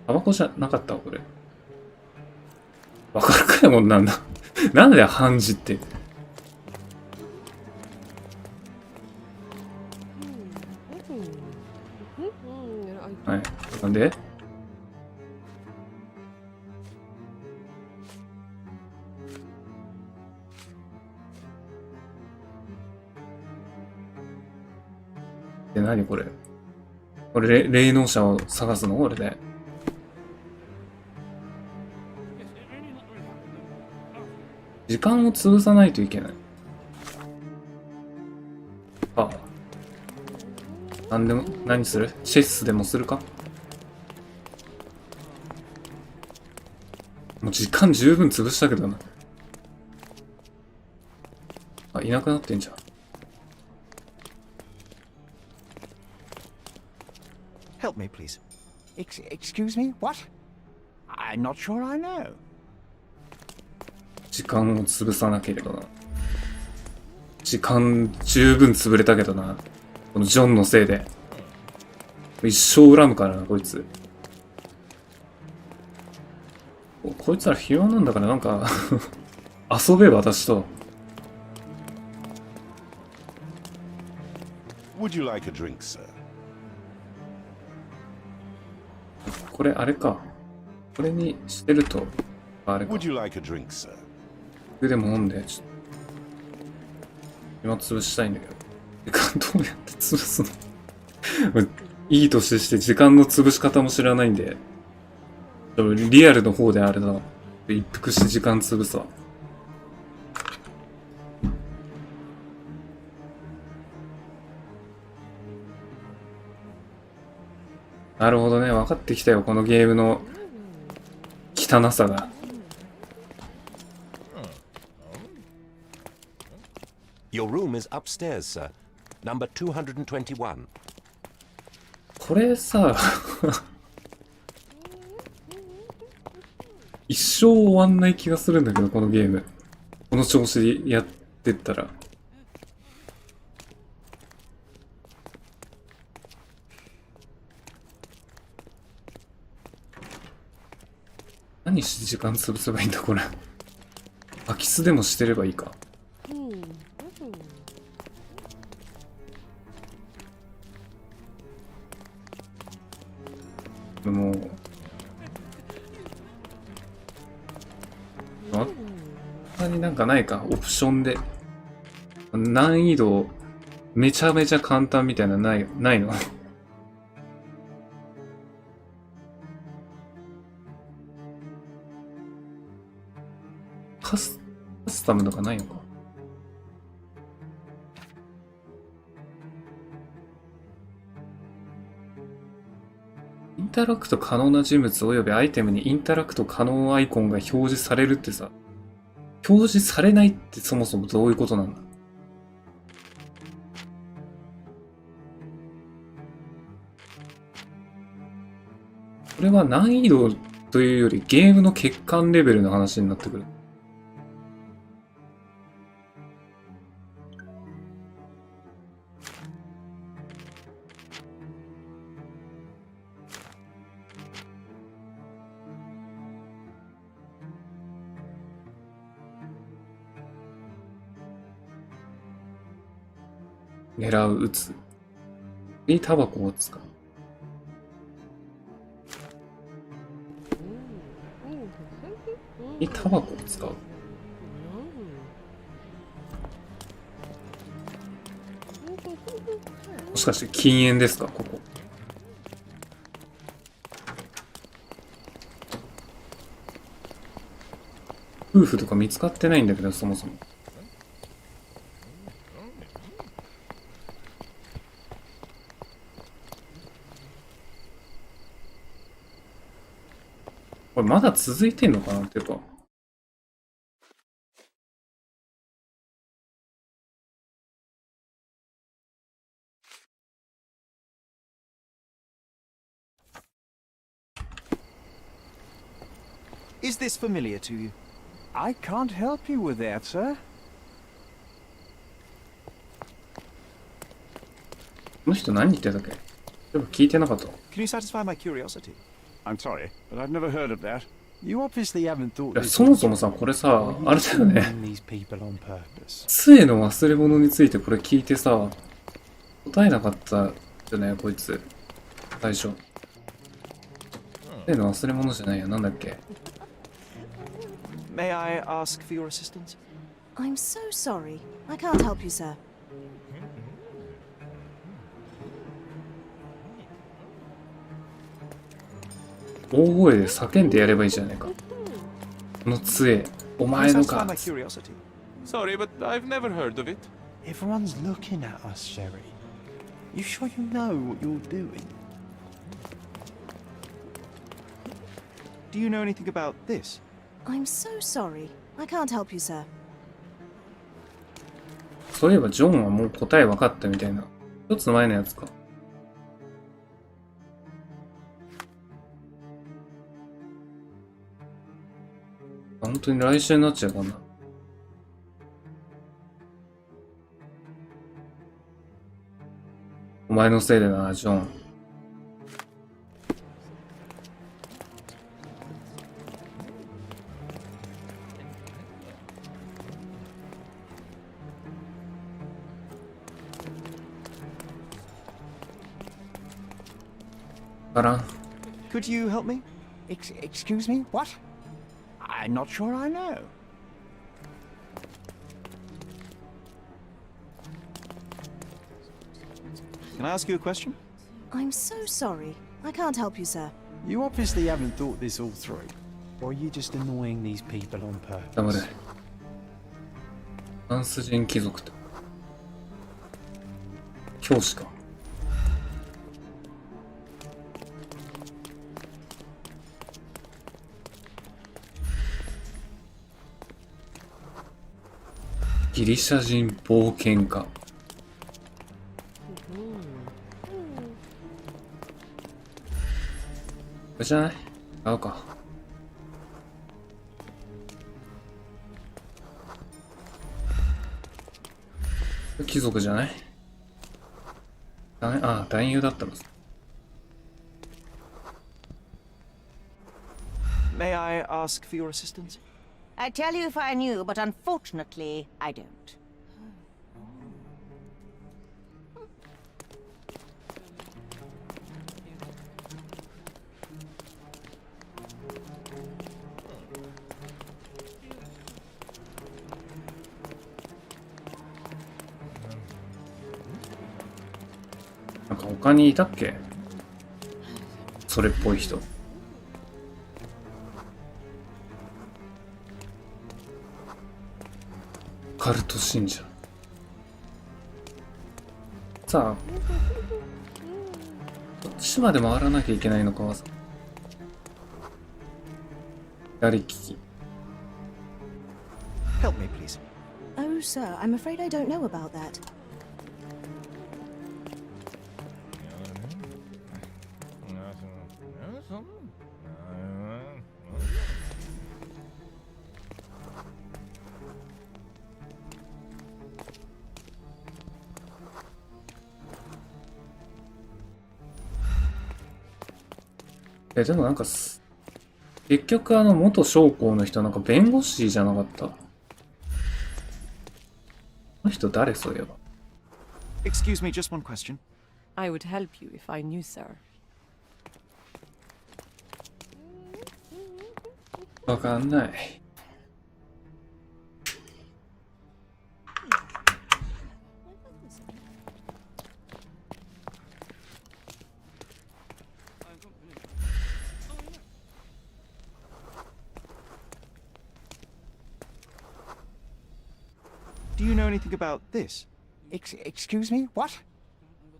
タバコじゃなかったこれ。わかるかよ、こんなんだ。なんだよ、判事って。はい。なんで何これこれ、霊能者を探すのこれで。時間を潰さないといけない。ああ。なんでも、何する？チェスでもするか？もう時間十分潰したけどな。あ、いなくなってんじゃん。Help me, please. Excuse me? What? I'm not sure I know. 時間を潰さなければな。時間十分潰れたけどな。このジョンのせいで。一生恨むからな、こいつ。こいつら暇なんだからなんか遊べ私と。Would you like a drink, sir? これあれか。これにしてると、あれか。 Would you like a drink, sir? でも飲んで、ちょっと。今潰したいんだけど。時間どうやって潰すのいい年して時間の潰し方も知らないんで、リアルの方であれだ。一服して時間潰すわ。なるほどね。分かってきたよ。このゲームの汚さが。Your room is upstairs, sir. Number 221. これさ、一生終わんない気がするんだけど、このゲーム。この調子でやってったら。何して時間潰せばいいんだ、これ。空き巣でもしてればいいか。もう他になんかないか、オプションで難易度めちゃめちゃ簡単みたいなないの？カスタムとかないのか？インタラクト可能な人物及びアイテムにインタラクト可能アイコンが表示されるってさ、表示されないってそもそもどういうことなんだ？これは難易度というよりゲームの欠陥レベルの話になってくる。狙う、撃つ。にタバコを使う。にタバコを使う。もしかして禁煙ですか、ここ。夫婦とか見つかってないんだけど、そもそも。これまだ続いてんのかなっていうか。Is this familiar to you? I can't help you with that, sir. この人何言ってたっけ？でも聞いてなかった。Can you satisfy my curiosity? I'm sorry, but I've never heard of that. You obviously haven't thought いや this そもそもさ、これさ、あれだよね。 these people on purpose. 杖の忘れ物についてこれ聞いてさ、答えなかったよね、こいつ。最初。杖の忘れ物じゃないや、なんだっけ。May I ask for your assistance? I'm so sorry. I can't help you, sir. 大声で叫んでやればいいじゃないか。この杖、お Can 前 you の satisfy か。 my curiosity? Sorry, but I've never heard of it. Everyone's looking at us, Sherry. You sure you know what you're doing? Do you know anything about this? I'm so sorry. I can't help you, sir. そういえばジョンはもう答え分かったみたいな。一つ前のやつか。本当に来週になっちゃうかな。お前のせいでな、ジョン。わからん。 Could you help me? Excuse me? What? I'm not sure I know. Can I ask you a question? I'm so sorry. I can't help you, sir. You obviously haven't thought this all through. Or are you just annoying these people on 黙れ。 purpose? フランス人貴族と。教師か。ギリシャ人冒険家。これじゃない？合うか。貴族じゃない？あ、男優だったの。 May I ask for your assistance? I'd tell you if I knew, but unfortunately, I don't. 他にいたっけ？それっぽい人。カルト信者。さあ、どっちまで回らなきゃいけないのかはさ。左利き。Help me, please. Oh, sir, I'm afraid I don't know about that.でもなんか結局元将校の人なんか弁護士じゃなかった？この人誰？そういえば。Excuse me, just one question. I would help you if I knew, sir. わかんない。Do you know anything about this? Excuse me? What?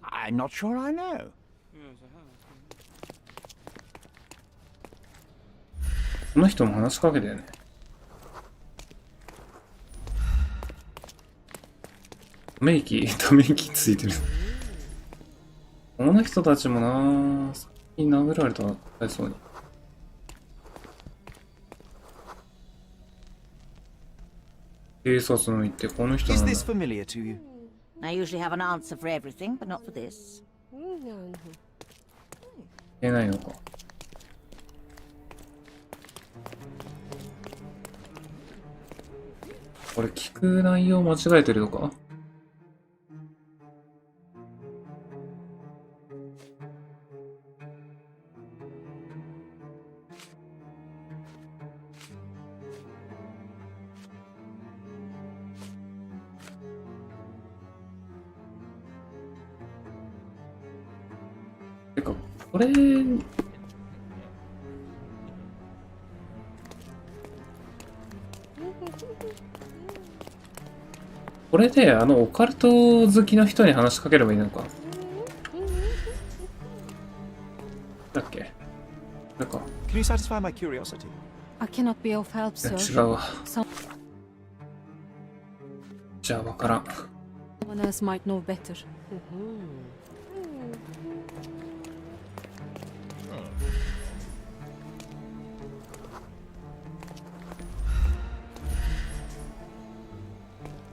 I'm not sure I know. この人も話しかけてね。ため息ついてる。この人たちもなぁ、先に殴られたら大そうに。警察の言ってこの人なんだ。Is this familiar to you? I usually have an answer for everything, but not for this. 言えないのか。これ聞く内容間違えてるのか？てか、これ、これでオカルト好きの人に話しかければいいのか？だっけ？なんか。Can you satisfy my curiosity? I cannot be of help, sir. 違うわ。じゃあわからん。Someone else might know better.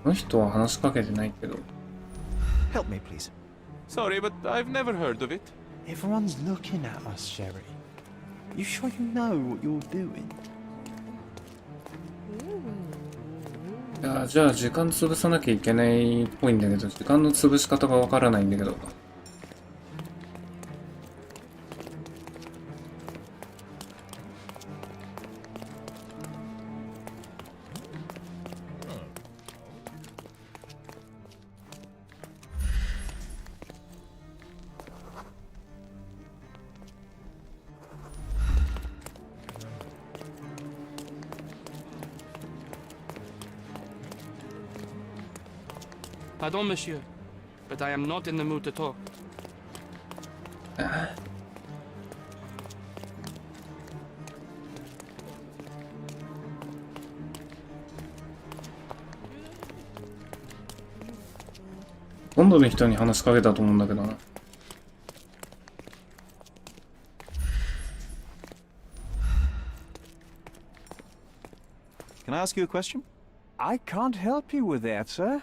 この人は話しかけてないけど。Help me, please. Sorry, but I've never heard of it. Everyone's looking at us, Sherry. You sure you know what you're doing? いや、じゃあ時間潰さなきゃいけないっぽいんだけど、時間の潰し方がわからないんだけど。Pardon, monsieur, but I am not in the mood to talk. 今度の人に話しかけたと思うんだけどな。Can I ask you a question? I can't help you with that, sir.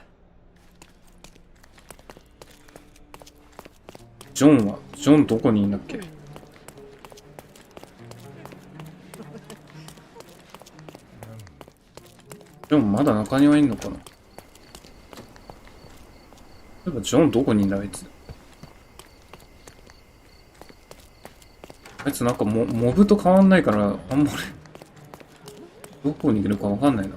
ジョンどこにいんだっけ？ジョンまだ中庭いんのかな？例えばジョンどこにいんだあいつ。あいつなんかモブと変わんないからあんまりどこにいるかわかんないな。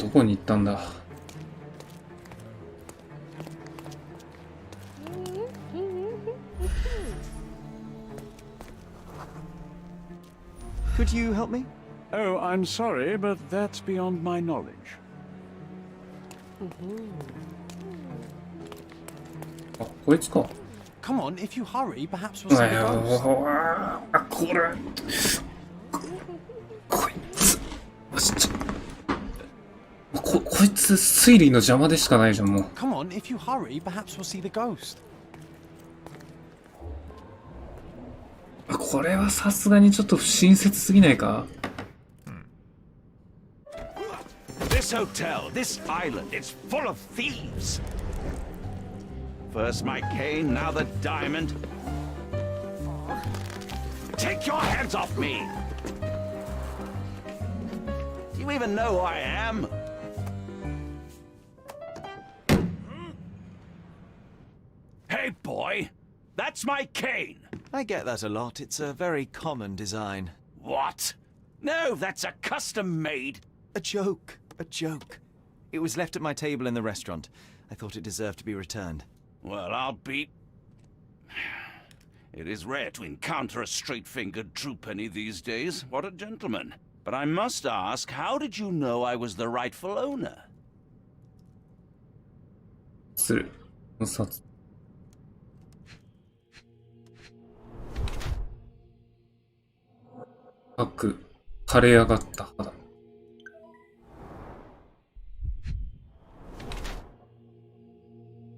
どこに行ったんだ。Could you help me? Oh, I'm sorry, but that's beyond my knowledge. あ、こいつか。Come on, if you hurry, perhaps we'll see the ghost. あ、これ。こいつ。こいつ推理の邪魔でしかないじゃん、もう。Come on, if you hurry, perhaps we'll see the ghost. これはさすがにちょっと不親切すぎないか？ This hotel, this island, it's full of thieves. First my cane, now the diamond. Take your hands off me! Do you even know who I am? Hey, boy! That's my cane! I get that a lot. It's a very common design. What? No, that's a custom-made... A joke. A joke. It was left at my table in the restaurant. I thought it deserved to be returned. Well, I'll be... It is rare to encounter a straight-fingered true penny these days. What a gentleman. But I must ask, how did you know I was the rightful owner? する。札。各枯れ上がった肌。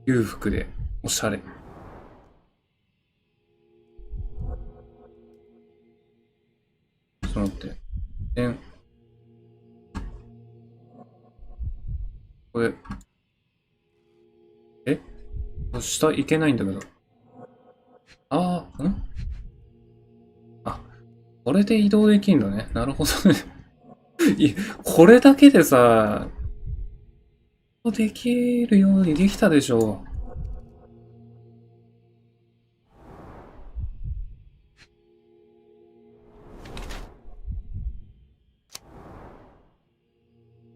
裕福でおしゃれ。ちょっと待って。これ。下行けないんだけど。あ、これで移動できんのね。なるほどね。これだけでさ、できるようにできたでしょ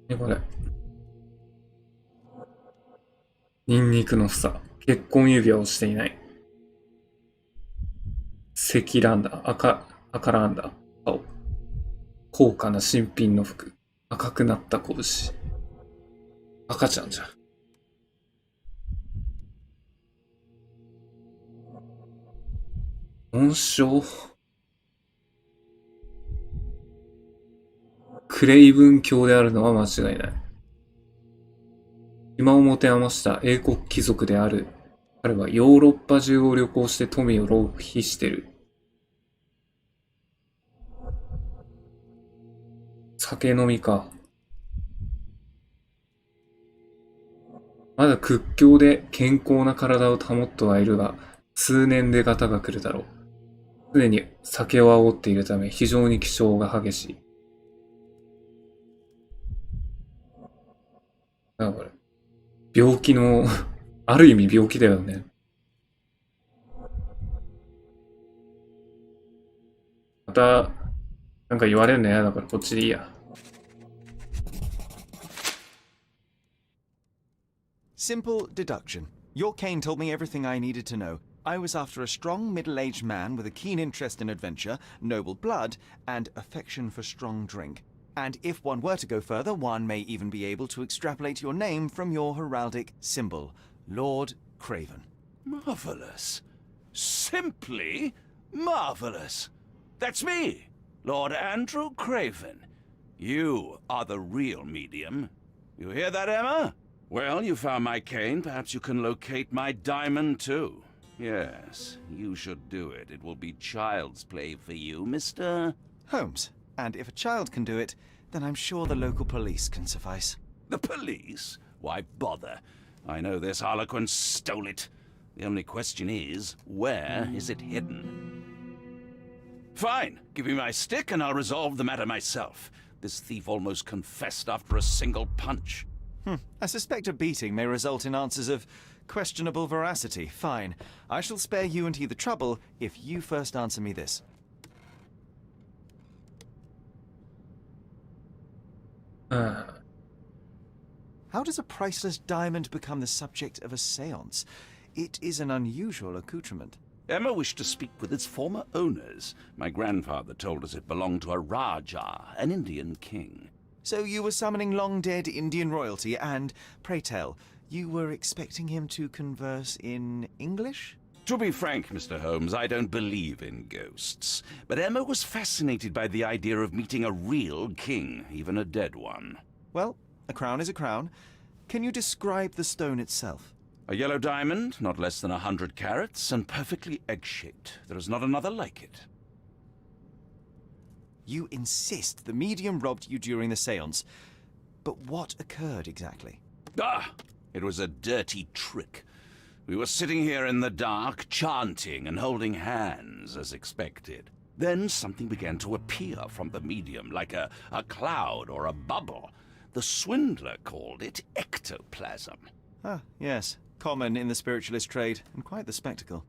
う。これ。ニンニクの房。結婚指輪をしていない。赤ランダー。赤ランダー。青。高価な新品の服。赤くなった拳。赤ちゃんじゃん。紋章。クレイブン教であるのは間違いない。暇を持て余した英国貴族である。彼はヨーロッパ中を旅行して富を浪費してる。酒飲みか。まだ屈強で健康な体を保ってはいるが、数年でガタが来るだろう。常に酒を煽っているため非常に気性が激しい。だからこれ、病気の、ある意味病気だよね。また、なんか言われるの嫌だからこっちでいいや。Simple deduction. Your cane told me everything I needed to know. I was after a strong, middle-aged man with a keen interest in adventure, noble blood, and affection for strong drink. And if one were to go further, one may even be able to extrapolate your name from your heraldic symbol, Lord Craven. Marvelous. Simply marvelous. That's me, Lord Andrew Craven. You are the real medium. You hear that, Emma? Well, you found my cane. Perhaps you can locate my diamond, too. Yes, you should do it. It will be child's play for you, Mr. Holmes. And if a child can do it, then I'm sure the local police can suffice. The police? Why bother? I know this harlequin stole it. The only question is, where is it hidden? Fine. Give me my stick and I'll resolve the matter myself. This thief almost confessed after a single punch. I suspect a beating may result in answers of questionable veracity. Fine. I shall spare you and he the trouble if you first answer me this. How does a priceless diamond become the subject of a seance? It is an unusual accoutrement. Emma wished to speak with its former owners. My grandfather told us it belonged to a Rajah, an Indian king. So you were summoning long-dead Indian royalty, and, pray tell, you were expecting him to converse in English? To be frank, Mr. Holmes, I don't believe in ghosts. But Emma was fascinated by the idea of meeting a real king, even a dead one. Well, a crown is a crown. Can you describe the stone itself? A yellow diamond, not less than 100 carats, and perfectly egg-shaped. There is not another like it. You insist the medium robbed you during the seance. But what occurred exactly? It was a dirty trick. We were sitting here in the dark, chanting and holding hands, as expected. Then something began to appear from the medium, like a cloud or a bubble. The swindler called it ectoplasm. Ah, yes. Common in the spiritualist trade, and quite the spectacle.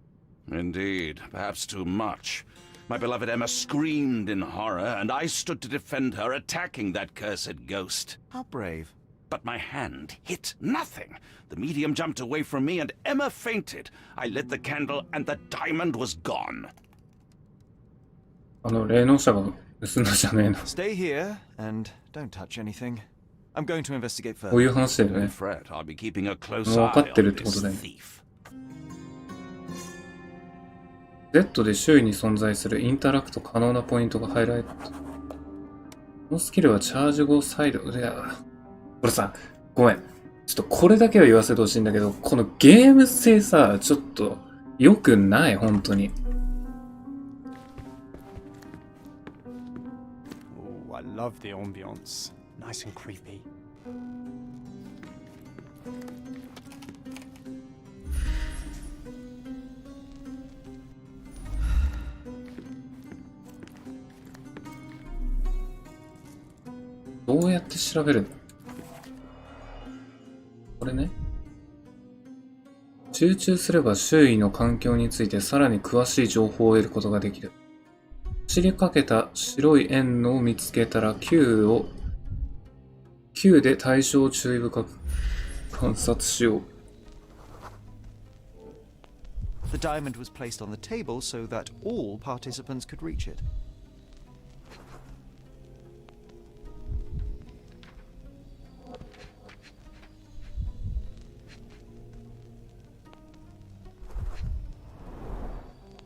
Indeed, perhaps too much. My beloved Emma screamed in horror, and I stood to defend her, attacking that cursed ghost. How brave. But my hand hit nothing. The medium jumped away from me, and Emma fainted. I lit the candle, and the diamond was gone. 霊能者が盗んだじゃねえの。 Stay here, and don't touch anything. I'm going to investigate further. こういう話だよね。 Fred, I'll be keeping a close もう eye 分かってる on ってこと this だよね。 thief. Z で周囲に存在するインタラクト可能なポイントがハイライト。このスキルはチャージ後再度。いや、これさ、ごめん。ちょっとこれだけは言わせてほしいんだけど、このゲーム性さ、ちょっと良くない、本当に。Oh, I love the ambience. Nice and creepy. .どうやって調べるの？これね。集中すれば周囲の環境についてさらに詳しい情報を得ることができる。走りかけた白い円のを見つけたら Q で対象を注意深く観察しよう。The diamond was placed on the table so that all participants could reach it.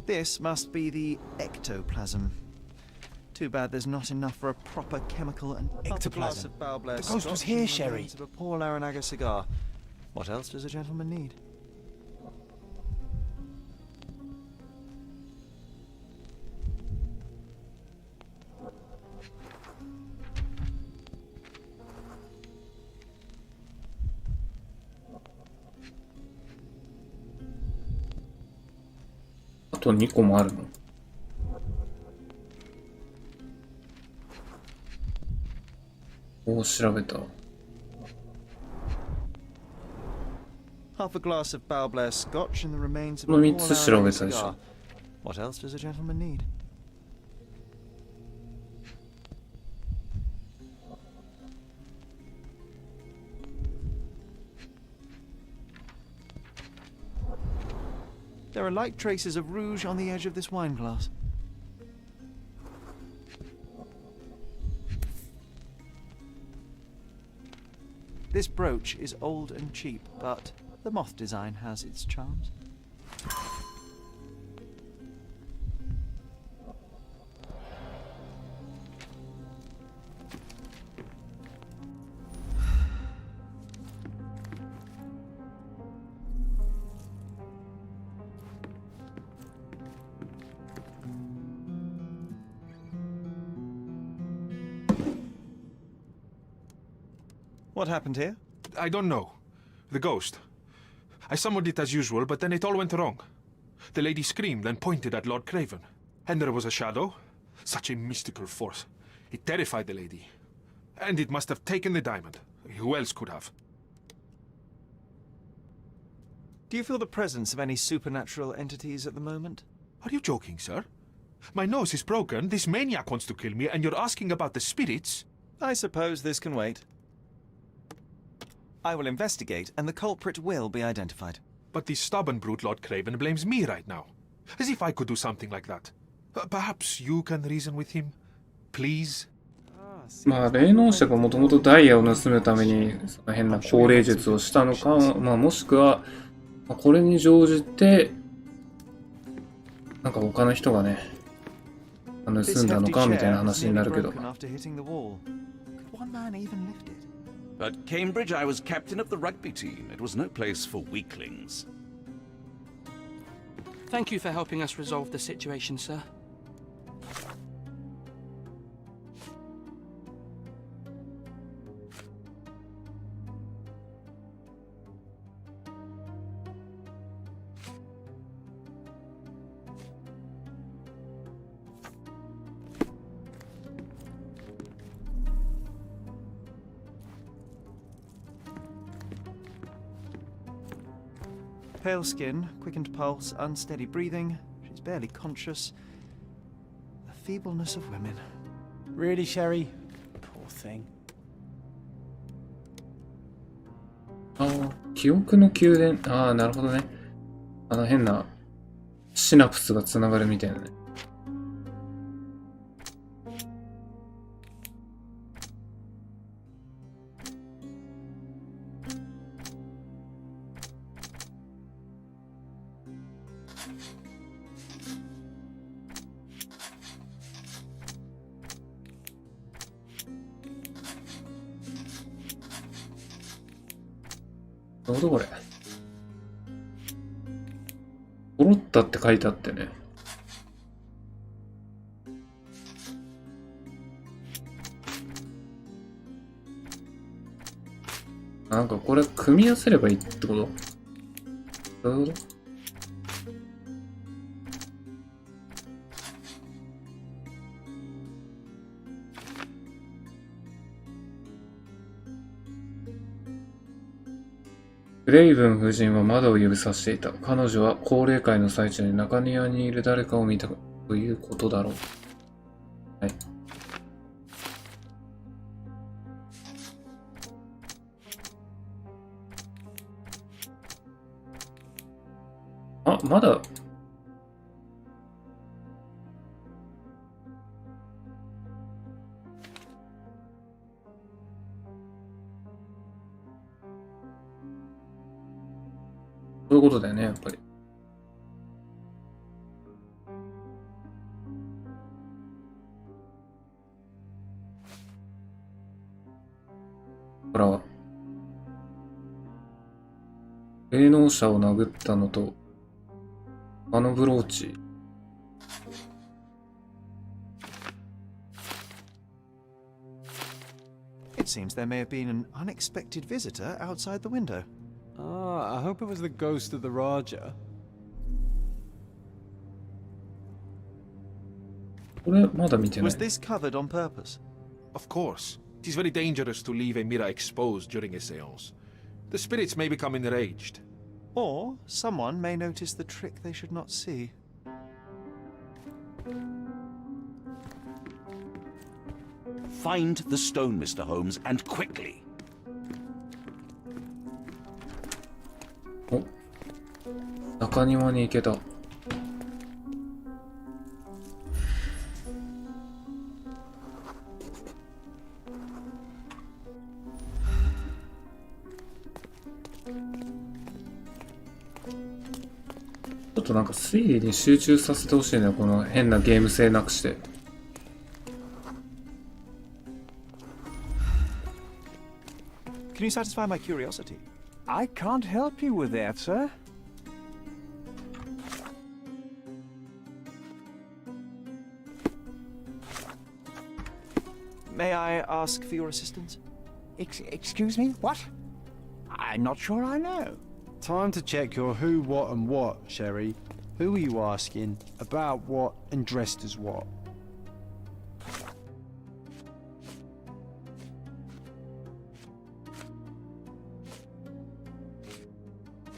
This must be the ectoplasm. Too bad there's not enough for a proper chemical and Ectoplasm. Of Balbless, The ghost was here, Sherry. Of a Paul Laranaga cigar. What else does a gentleman need? Aと2個もあるの。こう調べた。Half a glass of Balbless Scotch and the remains of こ a の Paul 3つ調べ Laranaga たでし cigar. ょ。 What else does a gentleman need? There are light traces of rouge on the edge of this wine glass. This brooch is old and cheap, but the moth design has its charms. What happened here? I don't know. The ghost. I summoned it as usual, but then it all went wrong. The lady screamed and pointed at Lord Craven. And there was a shadow. Such a mystical force. It terrified the lady. And it must have taken the diamond. Who else could have? Do you feel the presence of any supernatural entities at the moment? Are you joking, sir? My nose is broken, this maniac wants to kill me, and you're asking about the spirits? I suppose this can wait. I will investigate, and the culprit will be identified. But the stubborn brute Lord Craven blames me right now. As if I could do something like that. Perhaps you can reason with him? Please? まあ、霊能者がもともとダイヤを盗むために、その変な高齢術をしたのか、まあ、もしくは、まあ、これに乗じて、なんか他の人がね、盗んだのかみたいな話になるけど。At Cambridge, I was captain of the rugby team. It was no place for weaklings. Thank you for helping us resolve the situation, sir. Pale skin, quickened pulse, unsteady breathing. She's barely conscious. The feebleness of women. Really, Sherry? Poor thing. ああ、記憶の宮殿。ああ、なるほどね。変なシナプスがつながるみたいなね。どうぞこれ。揃ったって書いてあってね。なんかこれ組み合わせればいいってこと？どういうこと？クレイブン夫人は窓を指さしていた。彼女は高齢会の最中に中庭にいる誰かを見たということだろう。はい。あ、まだ。そういうことだよね、やっぱり。だから、霊能者を殴ったのと、あのブローチ。It seems there may have been an unexpected visitor outside the window. Ah, I hope it was the ghost of the Raja. これまだ見てない。 Was this covered on purpose? Of course. It is very dangerous to leave a mirror exposed during a seance. The spirits may become enraged. Or someone may notice the trick they should not see. Find the stone, Mr. Holmes, and quickly. お、中庭に行けた。ちょっとなんか推理に集中させてほしいね、この変なゲーム性なくして。Can you satisfy my curiosity? I can't help you with that, sir. May I ask for your assistance? Excuse me? What? I'm not sure I know. Time to check your who, what, and what, Sherry. Who are you asking? About what? And dressed as what?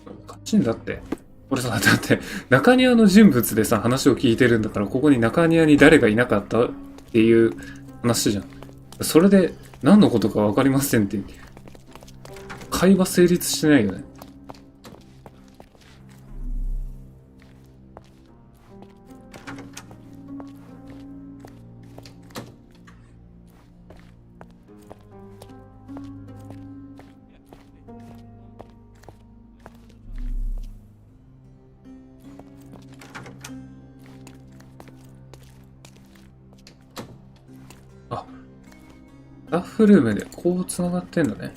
おかしいんだって。俺さ、だって中庭の人物でさ、話を聞いてるんだから、ここに中庭に誰がいなかったっていう話じゃん。それで何のことか分かりませんって会話成立してないよね。あ、スタッフルームでこう繋がってんだね。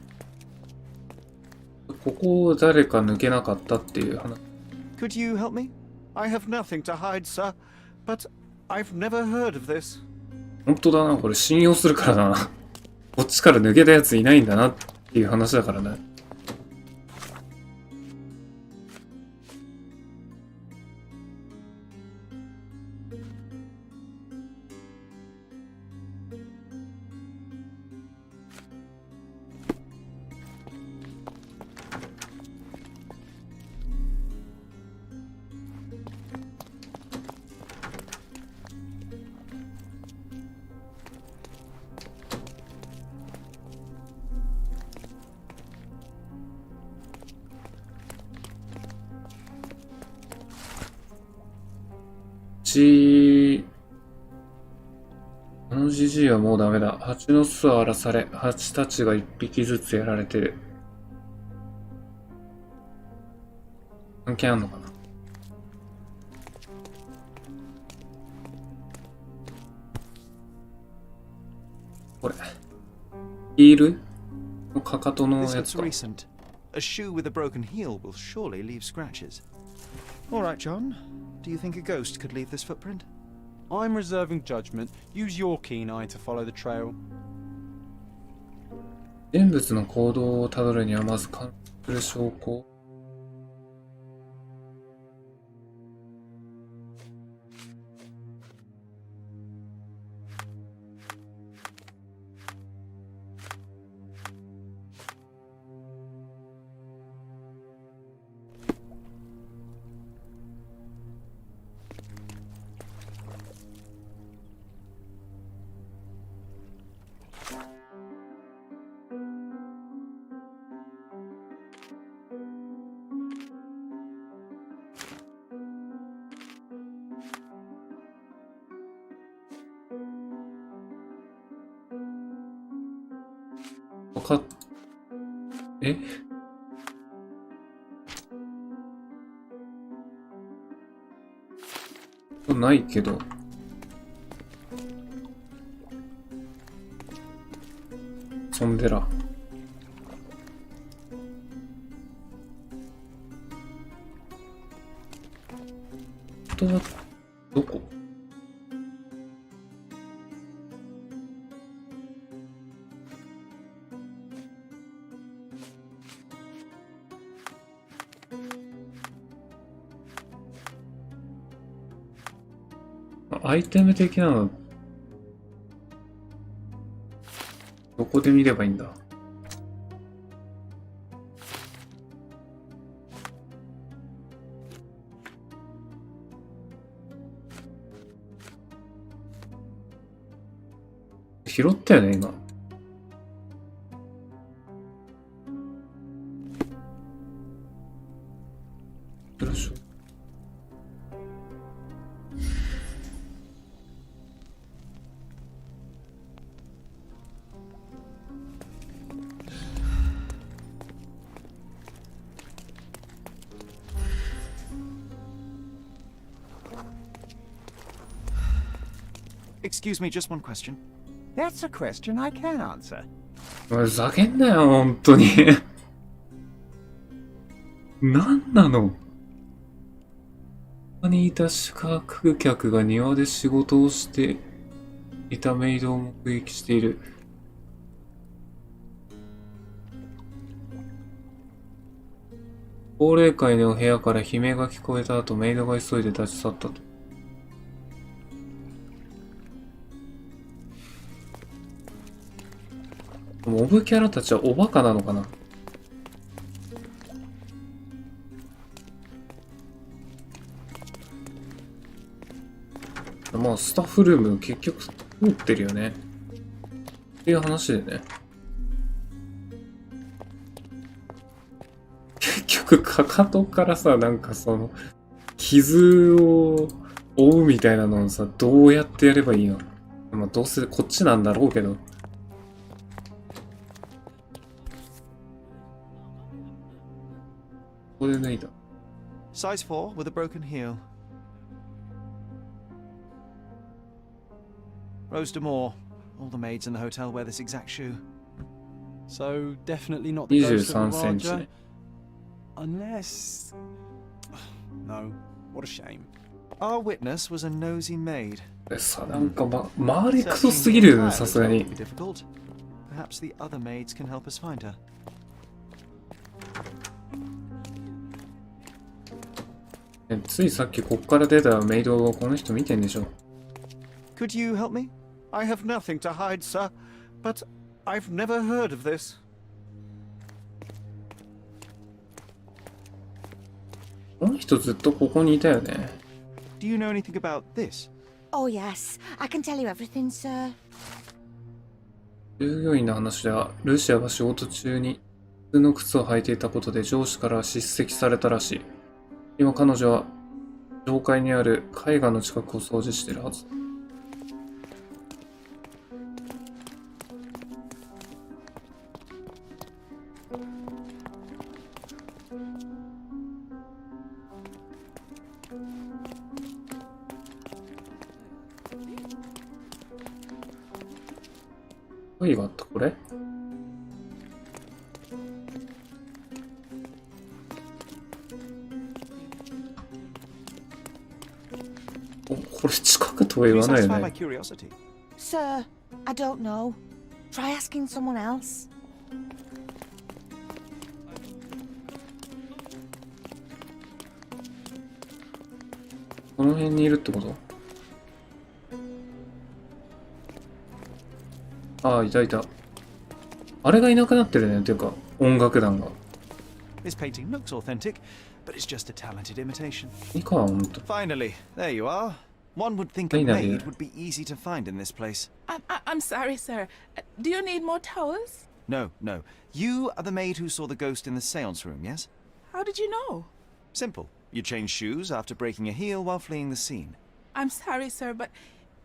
ここを誰か抜けなかったっていう話。Could you help me? I have nothing to hide, sir, but I've never heard of this. 本当だな、これ信用するからな。こっちから抜けたやついないんだなっていう話だからね。あのじじいはもうダメだ。蜂の巣は荒らされ、蜂たちが一匹ずつやられてる。関係あんのかな。これ。ヒールのかかとのや This つ looks か。 recent. A shoe with a broken heel will surely leave scratches. All right, John. Do you think a ghost could leave this footprint? I'm reserving judgment. Use your keen eye to follow the trail. 人物の行動をたどるにはまず感じる証拠。え？ないけど。そんでら。人はどこ？アイテム的なのどこで見ればいいんだ。拾ったよね今。よいしょ。Excuse me, just one question. That's a question I can answer. ふざけんなよ、本当に。何なの？ここにいた宿泊客が庭で仕事をしていたメイドを目撃している。高齢会の部屋から悲鳴が聞こえた後、メイドが急いで立ち去ったと。モブキャラたちはおバカなのかな。まあスタッフルーム結局通ってるよねっていう話でね。結局かかとからさ、なんかその傷を負うみたいなのをさ、どうやってやればいいの？まあどうせこっちなんだろうけど。ここで脱いだ。Size 4 with a broken heel. Rose D'Amour. All the maids in the hotel wear this exact shoe. So definitely not the ghost of 23 the センチ Raja. ね。 Unless... No, what a shame. Our witness was a nosy maid. これさ、なんか周りクソすぎるよね、さすがに。 Difficult. Perhaps the other maids can help us find her. ついさっきこっから出たメイドをこの人見てんでしょ。 Could you help me? I have nothing to hide, sir, but I've never heard of this. この人ずっとここにいたよね。 Do you know anything about this? Oh, yes. I can tell you everything, sir. 従業員の話では、ルシアが仕事中に普通の靴を履いていたことで上司から叱責されたらしい。今彼女は上階にある絵画の近くを掃除しているはず。絵画ってこれ？これ近くとは言わないよ Satisfy my ね。 curiosity. Sir, I don't know. Try asking someone else. この辺にいるってこと？ああ、いたいた。あれがいなくなってるね。っていうか、音楽団が。 This painting looks authentic, but it's just a talented imitation. いいか、ほんと。 Finally, there you are. One would think a Finally. maid would be easy to find in this place. I'm sorry, sir. Do you need more towels? No, no. You are the maid who saw the ghost in the seance room, yes? How did you know? Simple. You changed shoes after breaking a heel while fleeing the scene. I'm sorry, sir, but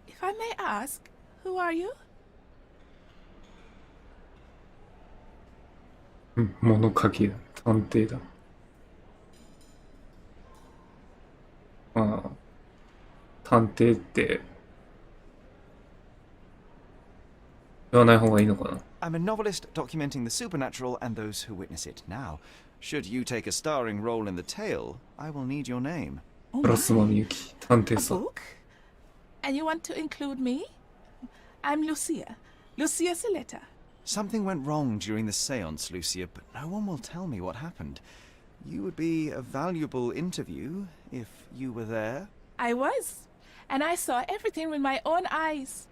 if I may ask, who are you? 物書きだ。探偵だ。ああ。探偵って言わない方がいいのかな。 I'm a novelist documenting the supernatural and those who witness it. Now, should you take a starring role in the tale, I will need your name. 烏丸みゆき、探偵 A さん。 book? And you want to include me? I'm Lucia. Lucia Saletta. Something went wrong during the seance, Lucia, but no one will tell me what happened. You would be a valuable interview if you were there. I was. And I saw everything with my own eyes.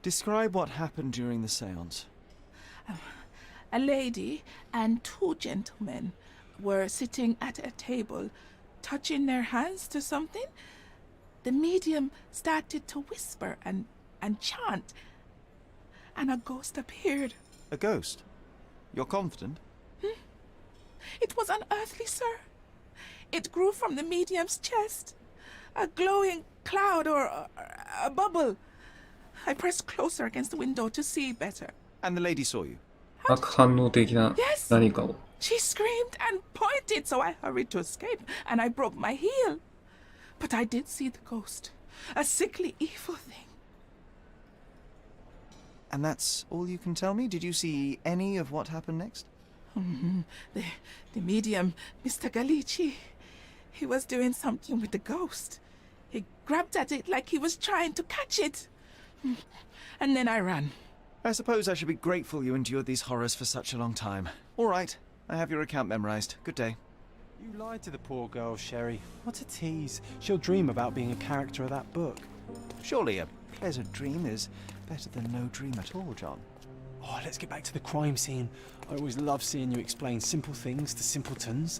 Describe what happened during the seance. A lady and two gentlemen were sitting at a table, touching their hands to something. The medium started to whisper and chant, and a ghost appeared. A ghost? You're confident? It was unearthly, sir. It grew from the medium's chest. A glowing cloud or a bubble. I pressed closer against the window to see better. And the lady saw you? 反応的な何かを。 She screamed and pointed, so I hurried to escape, and I broke my heel. But I did see the ghost. A sickly, evil thing. And that's all you can tell me? Did you see any of what happened next? The medium, Mr. Galici, he was doing something with the ghost. He grabbed at it like he was trying to catch it. And then I ran. I suppose I should be grateful you endured these horrors for such a long time. All right, I have your account memorized. Good day. You lied to the poor girl, Sherry. What a tease. She'll dream about being a character of that book. Surely a pleasant dream is better than no dream at all, John. Oh, let's get back to the crime scene. I always love seeing you explain simple things to simpletons.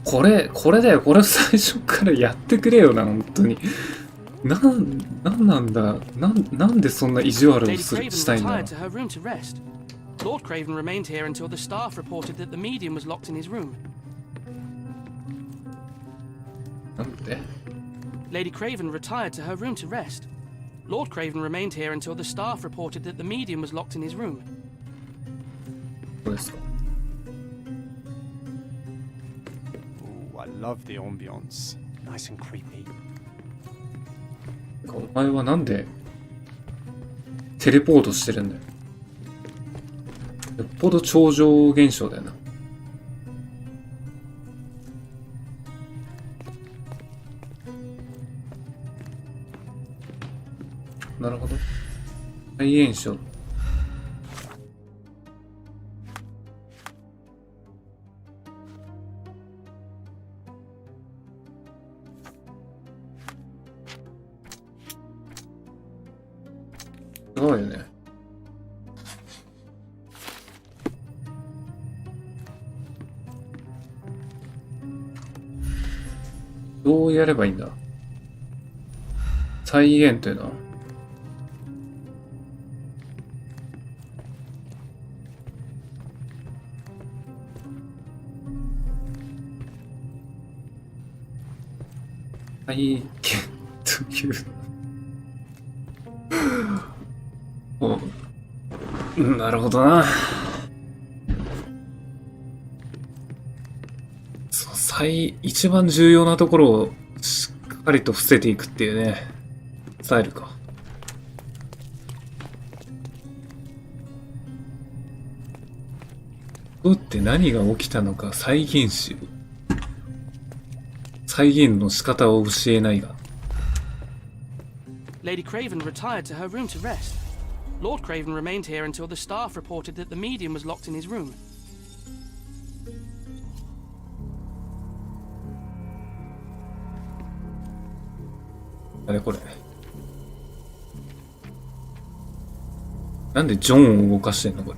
これだよ。これ最初からやってくれよな、本当に。なんだ。なんでそんな意地悪をしたいんだろう。 Lord Craven remained here until the staff reported that the medium was locked in his room. なんで Lady Craven retired to her room to rest. Lord Craven remained here until the staff reported that the medium was locked in his room. そうですか。 Ooh, I love the ambience. Nice and creepy. お前はなんでテレポートしてるんだよ。よっぽど超常現象だよな。なるほど。再現象。すごいよね。どうやればいいんだ。再現というのは再現というのなるほどな。一番重要なところをしっかりと伏せていくっていうね、スタイルか。どうって何が起きたのか再現しよう。再現の仕方を教えないが。Lady Craven retired to her room to rest. Lord Craven remained here until the staff reported that the medium was locked in his room. あれこれ。なんでジョンを動かしてんのこれ。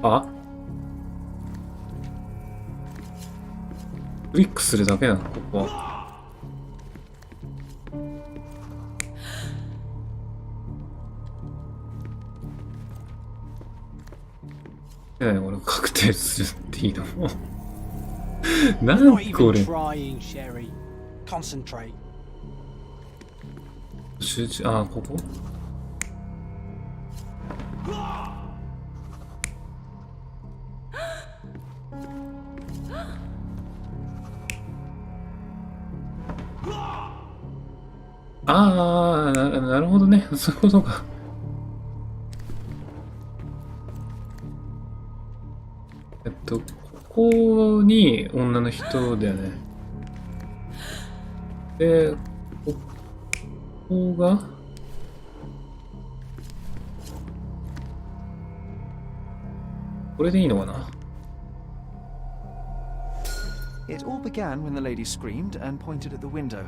あ？クリックするだけなのここは。いやいや、俺確定するっていいのなんこれ。集中、ああ、ここああ、なるほどね。そういうことか。ここに女の人だよね。で、ここがこれでいいのかな？ It all began when the lady screamed and pointed at the window.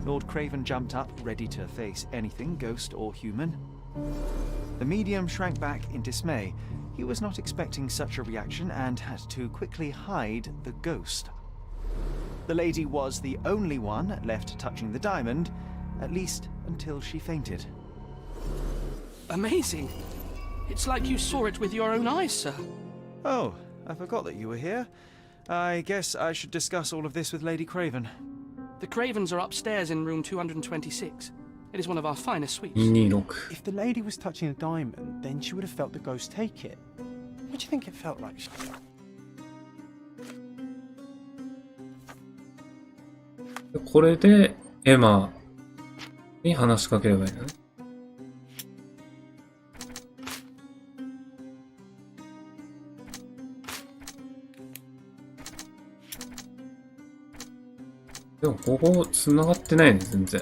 Lord Craven jumped up, ready to face anything, ghost or human. The medium shrank back in dismay. He was not expecting such a reaction and had to quickly hide the ghost. The lady was the only one left touching the diamond, at least until she fainted. Amazing. It's like you saw it with your own eyes, sir. Oh, I forgot that you were here. I guess I should discuss all of this with Lady Craven. The Cravens are upstairs in room 226. It is one of our finest suites. If the lady was touching a diamond, then she would have felt the ghost take it. What do you think it felt like? これでエマに話しかければいいんだね。でもここ繋がってないね、全然。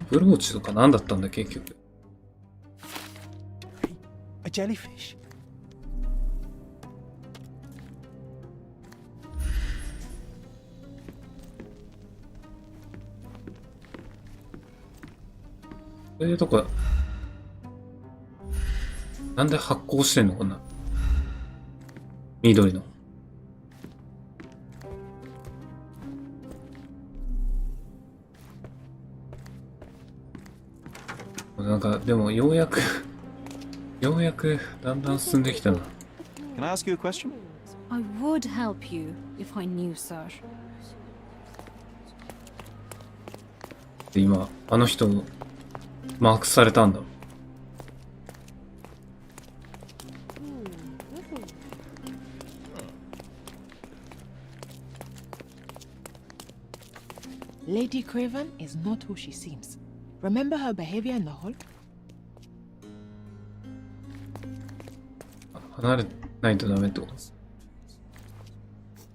ブローチとか何だったんだ結局。A jellyfish. そういうとこ、なんで発光してんのこんな。緑の。なんか、でもようやくだんだん進んできたな。Can I ask you a question? I would help you if I knew, sir. で、今、あの人、マークされたんだ。Lady Craven is not who she seems. Remember her behavior in the hall? 離れないとダメってこと。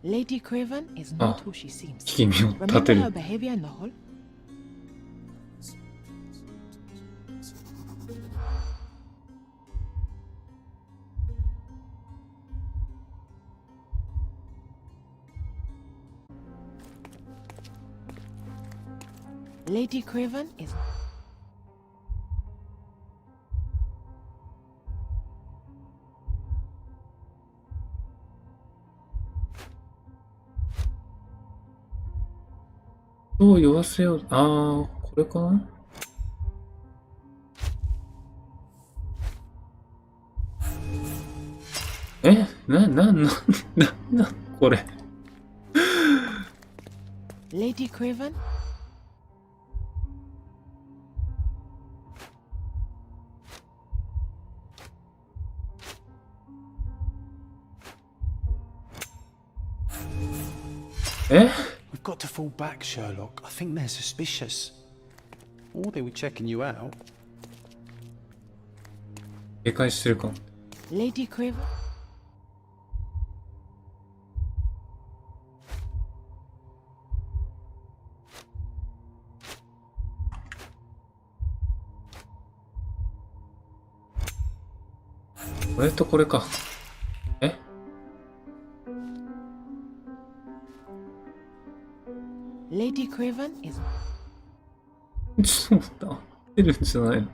Lady Craven is not who she seems. 引き身を立て Remember る。 her behavior in the hall? Lady Craven is... どう言わせよう。ああ、これかな。え、これ。Lady Craven? We've got to fall back, Sherlock. I think they're suspicious. Or they were checking you out. 警戒してるかも。 Lady Craven? これとこれか。え？ Lady Craven is... ちょっと待って、合ってるんじゃないの？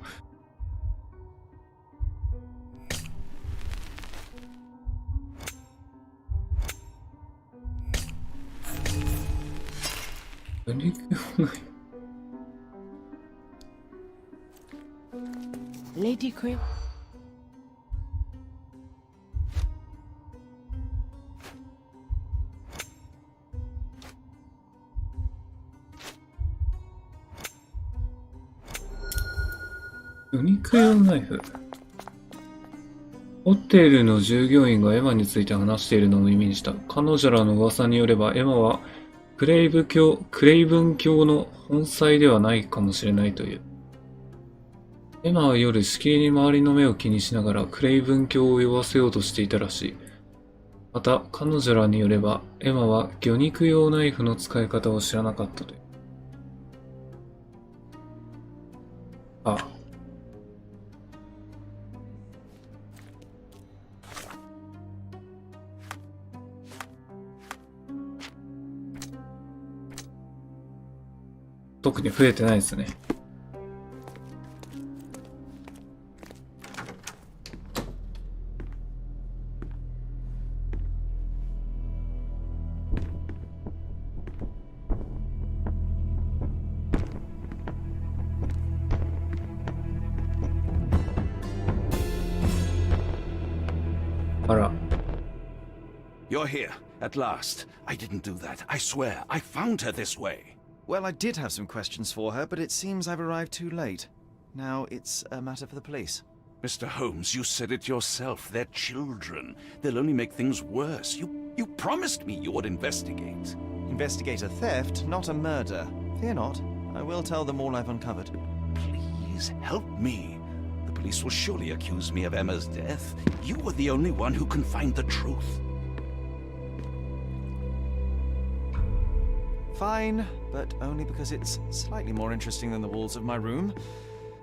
何気もない。Lady Craven? 魚肉用ナイフ。ホテルの従業員がエマについて話しているのを耳にした。彼女らの噂によればエマはクレイブン教の本妻ではないかもしれないという。エマは夜しきりに周りの目を気にしながらクレイブン教を酔わせようとしていたらしい。また彼女らによればエマは魚肉用ナイフの使い方を知らなかったという。あ。特に増えてないですね。あら。 You're here, at last. I didn't do that. I swear, I found her this way. Well, I did have some questions for her, but it seems I've arrived too late. Now it's a matter for the police. Mr. Holmes, you said it yourself. They're children. They'll only make things worse. You promised me you would investigate. Investigate a theft, not a murder. Fear not. I will tell them all I've uncovered. Please help me. The police will surely accuse me of Emma's death. You were the only one who can find the truth. Fine, but only because it's slightly more interesting than the walls of my room.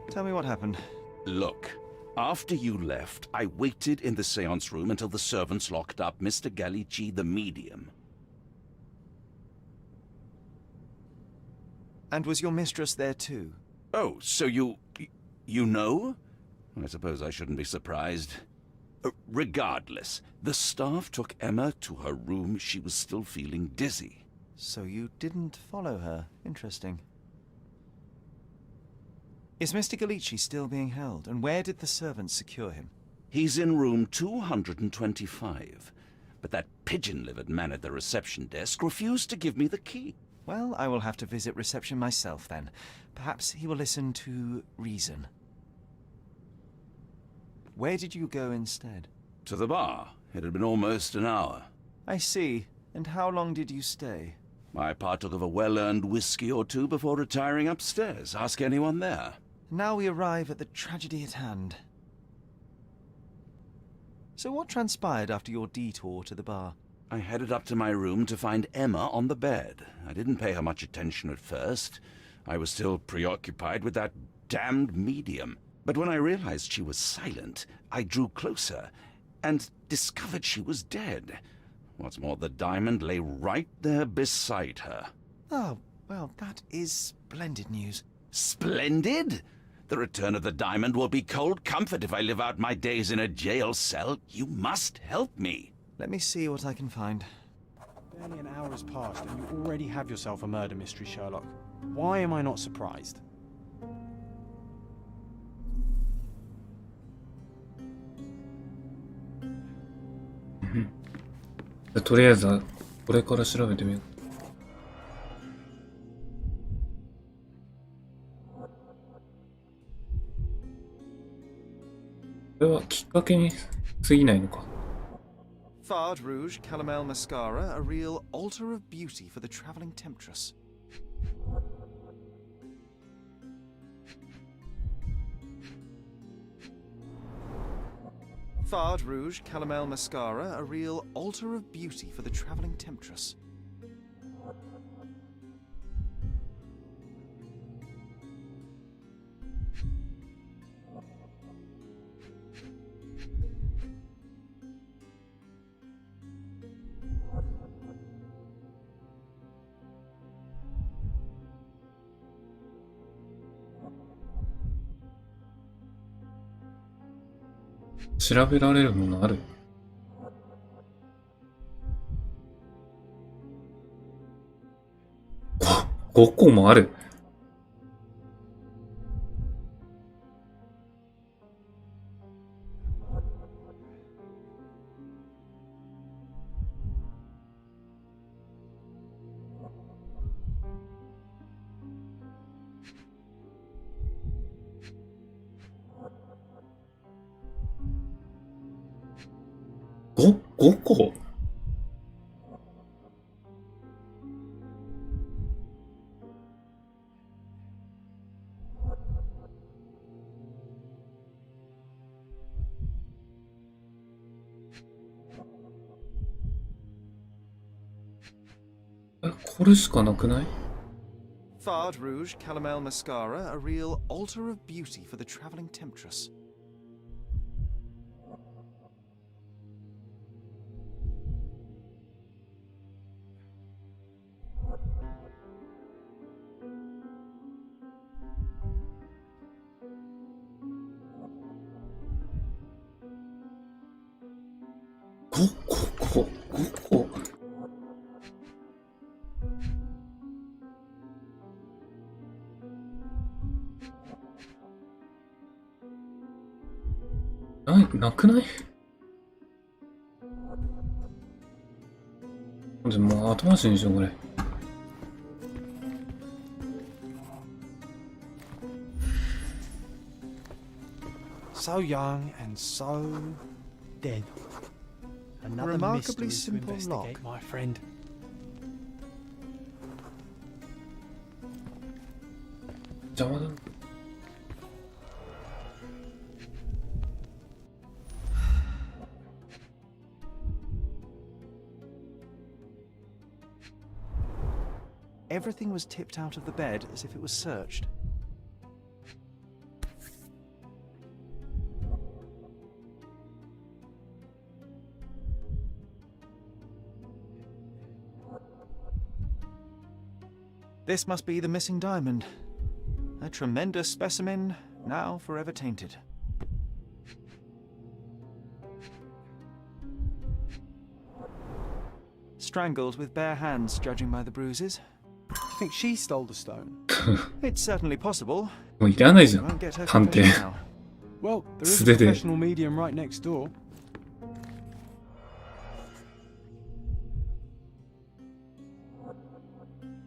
Tell me what happened. Look, after you left, I waited in the seance room until the servants locked up Mr. Gallici, the medium. And was your mistress there too? Oh, so you You know? I suppose I shouldn't be surprised. Regardless, the staff took Emma to her room. She was still feeling dizzy. So you didn't follow her. Interesting. Is Mr. Galici still being held? And where did the servants secure him? He's in room 225. But that pigeon-livered man at the reception desk refused to give me the key. Well, I will have to visit reception myself then. Perhaps he will listen to reason. Where did you go instead? To the bar. It had been almost an hour. I see. And how long did you stay? I partook of a well-earned whiskey or two before retiring upstairs. Ask anyone there. Now we arrive at the tragedy at hand. So what transpired after your detour to the bar? I headed up to my room to find Emma on the bed. I didn't pay her much attention at first. I was still preoccupied with that damned medium. But when I realized she was silent, I drew closer and discovered she was dead. What's more, the diamond lay right there beside her. Oh, well, that is splendid news. Splendid? The return of the diamond will be cold comfort if I live out my days in a jail cell. You must help me. Let me see what I can find. Barely an hour has passed and you already have yourself a murder mystery, Sherlock. Why am I not surprised? とりあえずこれから調べてみよう。これはきっかけに過ぎないのか。Fard Rouge Calomel Mascara, a real altar of beauty for the travelling temptress. Fard Rouge Calomel Mascara, a real altar of beauty for the travelling temptress.調べられるものある？5個もある。5個？これしかなくない？ Fard Rouge Calomel Mascara, a real altar of beauty for the travelling temptress. $5個。なくない？でも後回しにしようこれ。So young and so dead. Another Remarkably mystery to simple investigate, lock. my friend. Everything was tipped out of the bed as if it was searched. This must be the missing diamond. A tremendous specimen, now forever tainted. Strangled with bare hands, judging by the bruises. You think she stole the stone? It's certainly possible. もういらないじゃ You ん won't get her 判定 confession now. Well, there is 素 a 手で professional medium right next door.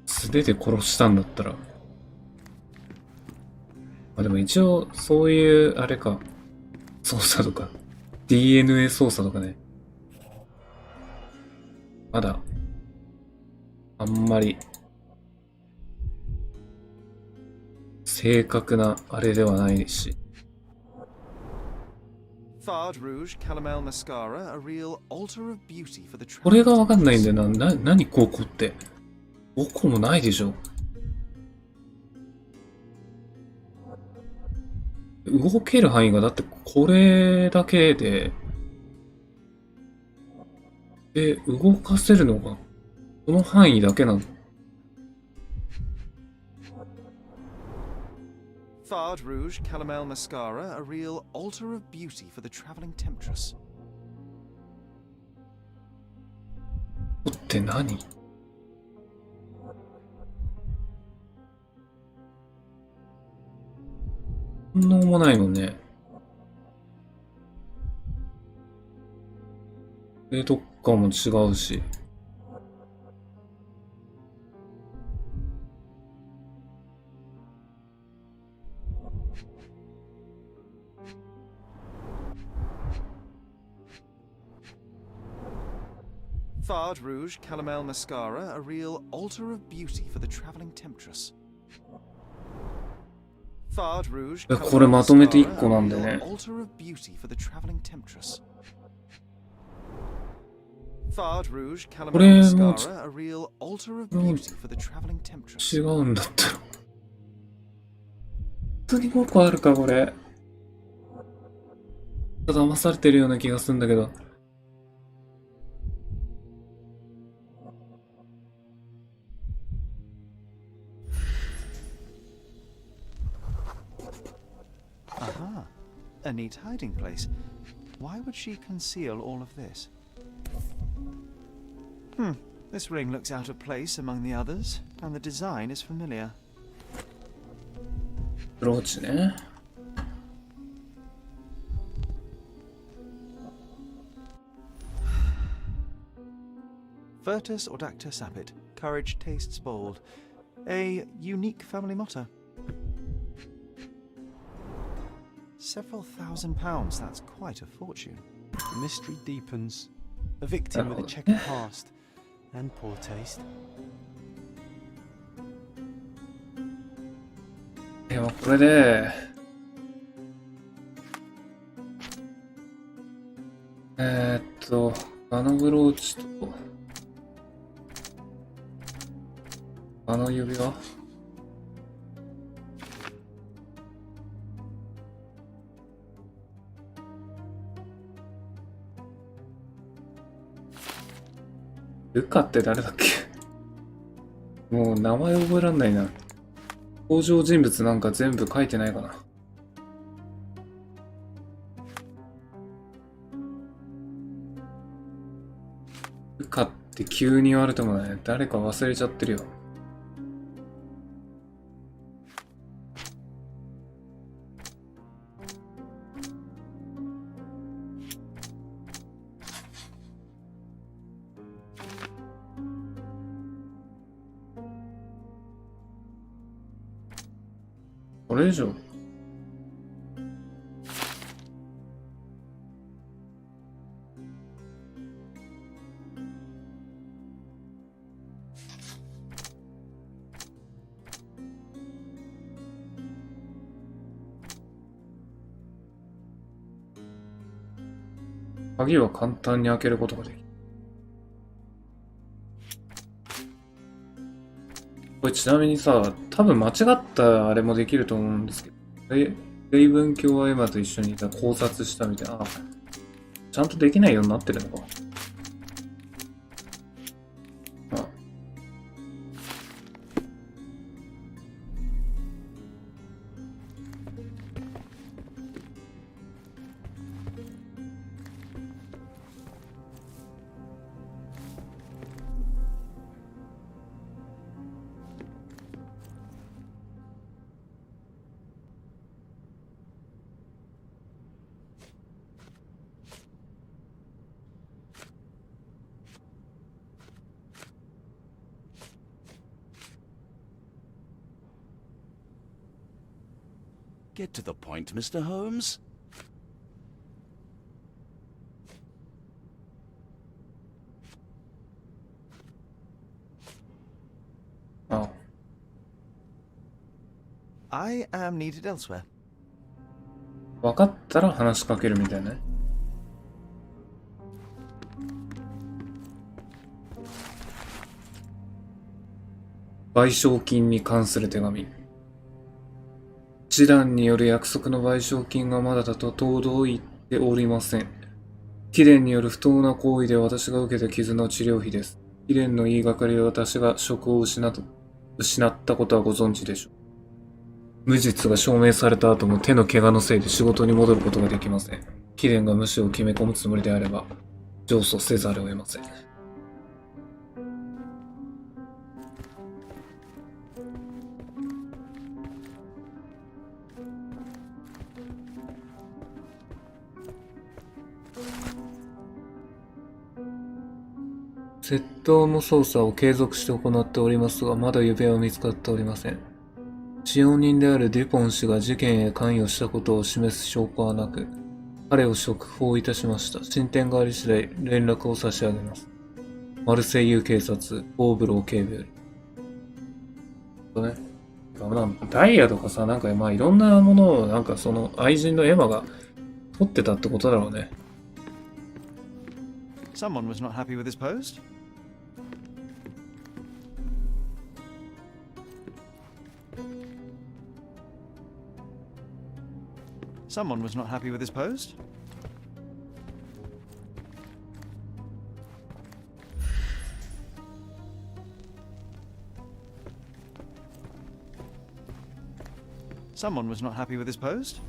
素手で殺したんだったら。あ、でも一応、そういう、あれか。操作とか。DNA 操作とかね。まだ、あんまり、正確なあれではないし。Thard Rouge Calamel Mascara, a real altar of beauty for the これがわかんないんだよな。何5個って。5個もないでしょ。動ける範囲がだってこれだけで、動かせるのがこの範囲だけなの。Thard Rouge Calamel Mascara, a real altar of beauty for the traveling temptress. って何？そんなもないもんね。どっかも違うし。Thard Rouge Calamel Mascara, a real altar of beauty for the traveling temptress. Thard Rouge これまとめて1個なんでね。 altar of beauty for the traveling temptress. Thard Rouge Calamel Mascara, a real altar of beauty for the traveling temptress. 違うんだったら。本当に5個あるか、これ。騙されてるような気がするんだけど。Aha, a neat hiding place. Why would she conceal all of this? This ring looks out of place among the others, and the design is familiar. ブローチね。Virtus Audacta Sapit, courage tastes bold. A unique family motto. Several £1,000, that's quite a fortune. The mystery deepens. A victim with a checkered past and poor taste. でもこれで、あのブローチと、あの指輪ルカって誰だっけ？もう名前覚えらんないな。登場人物なんか全部書いてないかな。ルカって急に言われてもね、誰か忘れちゃってるよ。これ以上鍵は簡単に開けることができる。これちなみにさ、多分間違ったあれもできると思うんですけど、レイブン卿はエマと一緒に考察したみたいな、ちゃんとできないようになってるのか。Get to the point, Mr. Holmes. あ、I am needed elsewhere. 分かったら話しかけるみたいなね。賠償金に関する手紙。示談による約束の賠償金がまだだと届いておりません。貴殿による不当な行為で私が受けた傷の治療費です。貴殿の言いがかりで私が職を失ったことはご存知でしょう。無実が証明された後も手の怪我のせいで仕事に戻ることができません。貴殿が無視を決め込むつもりであれば、上訴せざるを得ません。窃盗の捜査を継続して行っておりますが、まだ指輪は見つかっておりません。使用人であるデュポン氏が事件へ関与したことを示す証拠はなく、彼を釈放いたしました。進展があり次第連絡を差し上げます。マルセイユ警察、オーブロー警部より。ね、ダイヤとかさ、なんかまあいろんなものをなんかその愛人のエマが取ってたってことだろうね。Someone was not happy with his post? Someone was not happy with his post? Someone was not happy with his post?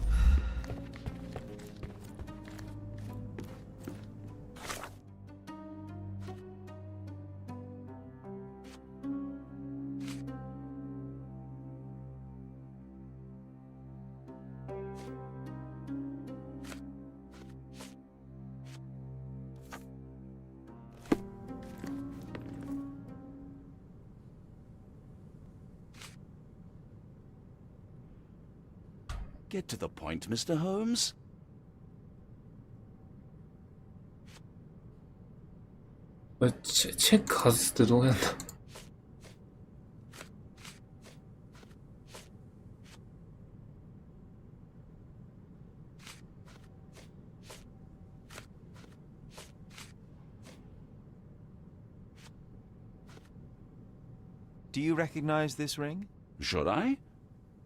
Get to the point, Mr. Holmes. これチェック外すってどうやんだ。Do you recognize this ring? Should I?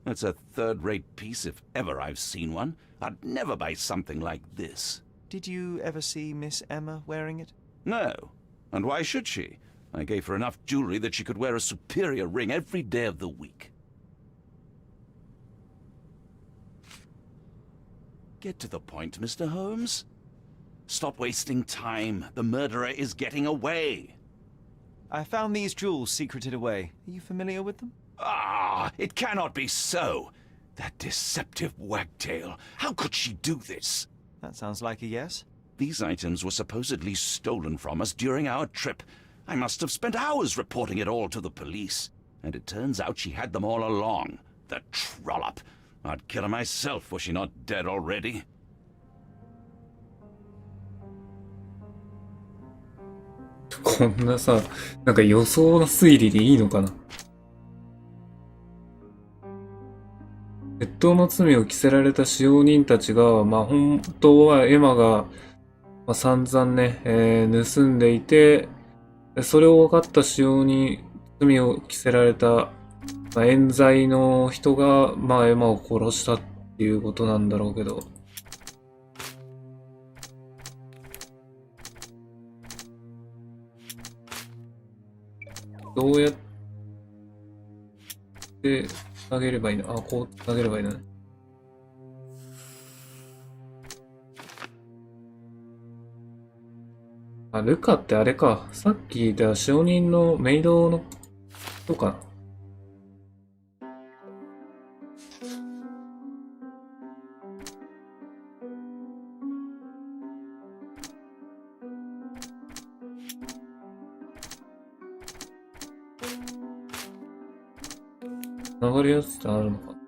That's a third-rate piece if ever I've seen one. I'd never buy something like this. Did you ever see Miss Emma wearing it? No. And why should she? I gave her enough jewelry that she could wear a superior ring every day of the week. Get to the point, Mr. Holmes. Stop wasting time. The murderer is getting away. I found these jewels secreted away. Are you familiar with them? Ah, it cannot be so. That deceptive wagtail. How could she do this? That sounds like a yes. These items were supposedly stolen from us during our trip. I must have spent hours reporting it all to the police. And it turns out she had them all along. The trollop. I'd kill her myself were she not dead already. こんなさ、なんか予想の推理でいいのかな。窃盗の罪を着せられた使用人たちが、まあ本当はエマが、散々ね、盗んでいて、それを分かった使用人、罪を着せられた、冤罪の人が、エマを殺したっていうことなんだろうけど。どうやってあげればいいの？あ、こうあげればいいのね。あ、ルカってあれか。さっき言った使用人のメイドの人かな。繋がるやつってあるのかな。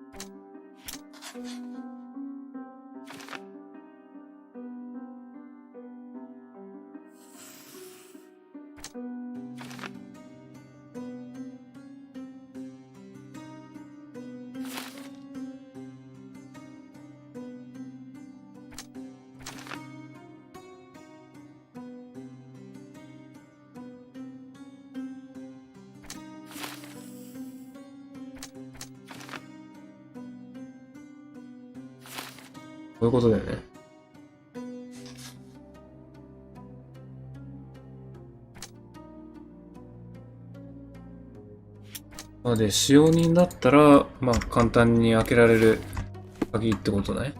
そういうことだよね。まあで、使用人だったら、まあ簡単に開けられる鍵ってことね。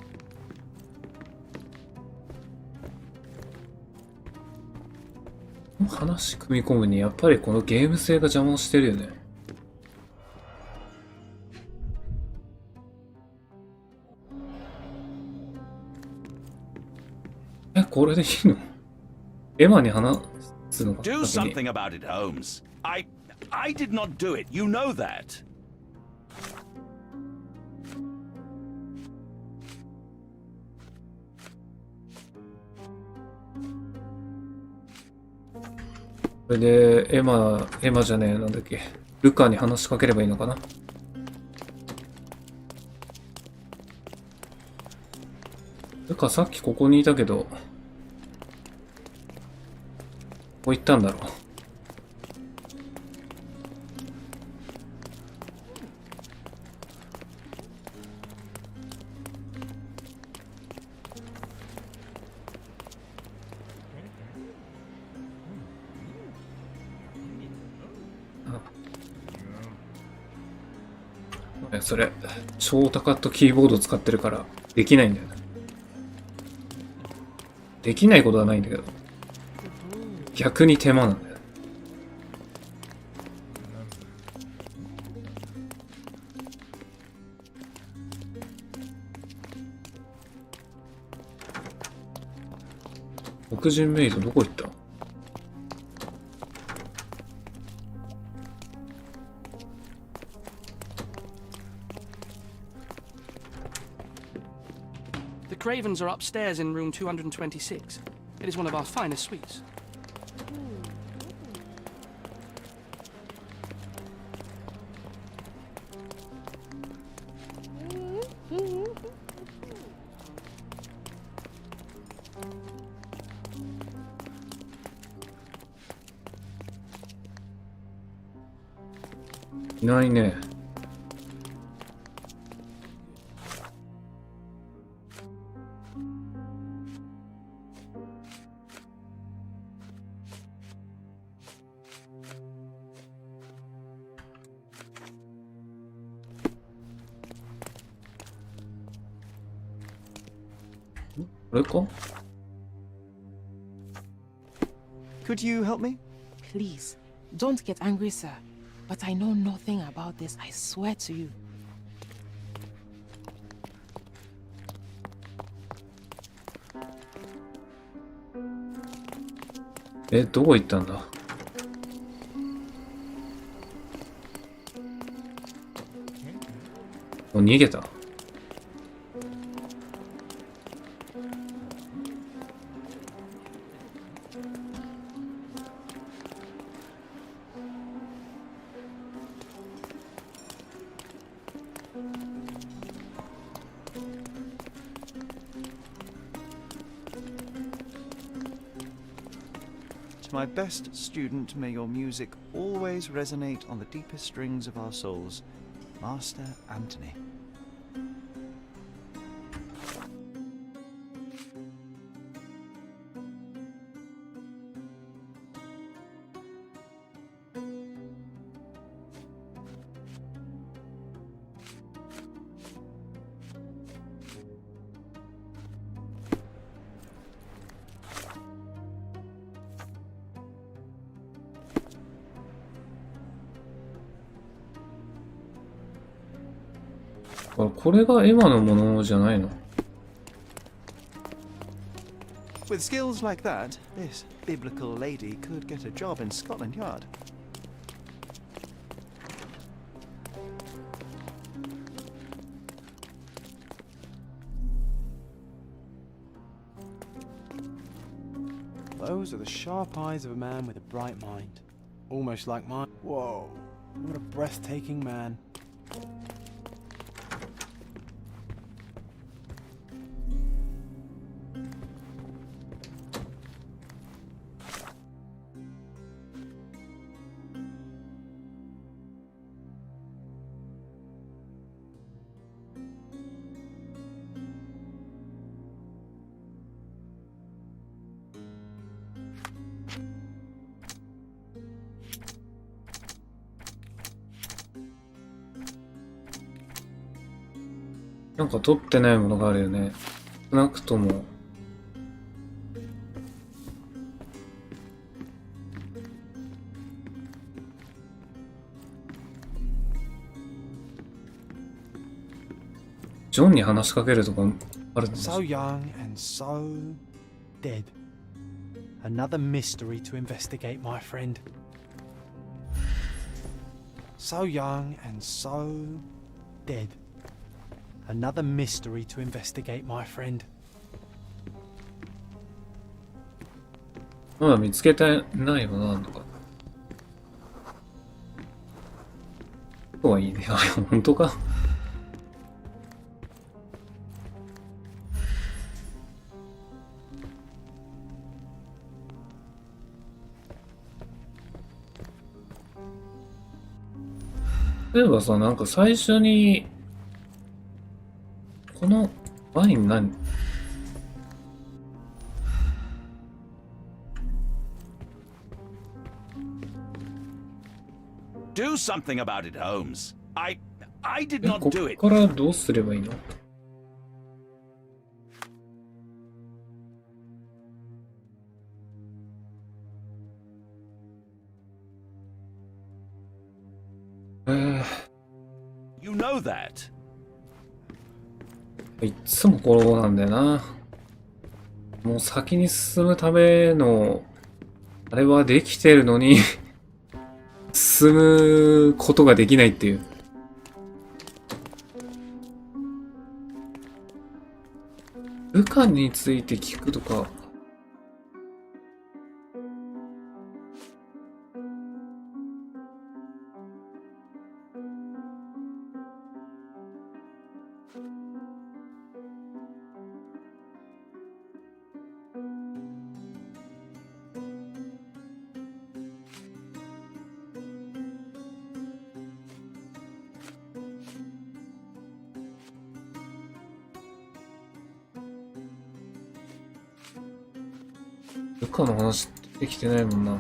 話組み込むにやっぱりこのゲーム性が邪魔をしてるよね。これでいいの？エマに話すのか？ Do something about it, Holmes. I did not do it. You know that. これでエマじゃねえ、なんだっけ、ルカに話しかければいいのかな。ルカさっきここにいたけど、ここ行ったんだろう。それ、ショートカットキーボード使ってるからできないんだよね。できないことはないんだけど、逆に手間なんだよ。黒人メイドどこ行った？The Cravens are upstairs in room 226. It is one of our finest suites. I いないね。これか？ Could you help me? Please, don't get angry, sir. But I know nothing about this, I swear to you. どこ行ったんだ？もう逃げた。To my best student, may your music always resonate on the deepest strings of our souls. Master Anthony.これがエマのものじゃないの？ With skills like that, this biblical lady could get a job in Scotland Yard. Those are the sharp eyes of a man with a bright mind. Almost like mine. Whoa, what a breathtaking man. なんか取ってないものがあるよね。少なくとも。ジョンに話しかけるとかあるのかしら。 So young and so dead. Another mystery to investigate, my friend. So young and so dead. Another mystery to investigate, my friend. まだ見つけてないものなんだか。とはいいね。あ、本当か。例えばさ、なんか最初に、このワイン何？ Do something about it, Holmes. I did こ not こ do it. からどうすればいいの？You know that. いっつもこうなんだよな。もう先に進むための、あれはできてるのに、進むことができないっていう。部下について聞くとか。部下の話できてないもんな。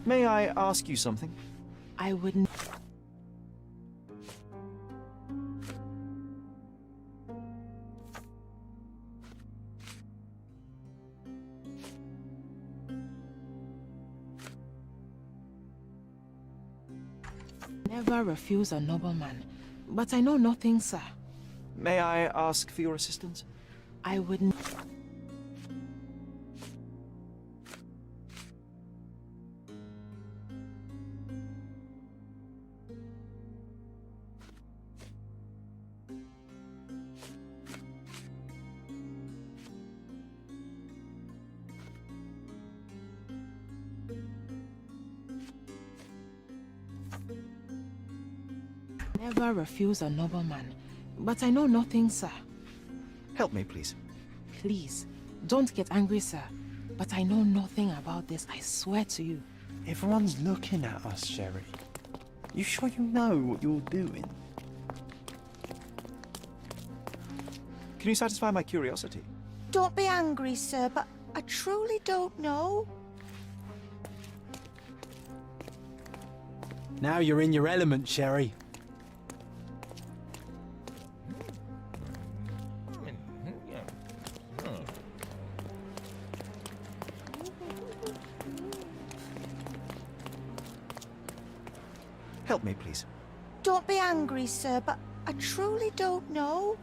May I ask you something? I wouldn't. Never refuse a nobleman, but I know nothing, sir. May I ask for your assistance? I wouldn't. Never refuse a nobleman, but I know nothing, sir. Help me, please. Please, don't get angry, sir, but I know nothing about this, I swear to you. Everyone's looking at us, Sherry. You sure you know what you're doing? Can you satisfy my curiosity? Don't be angry, sir, but I truly don't know. Now you're in your element, Sherry. Help me, please. Don't be angry, sir, but I truly don't know.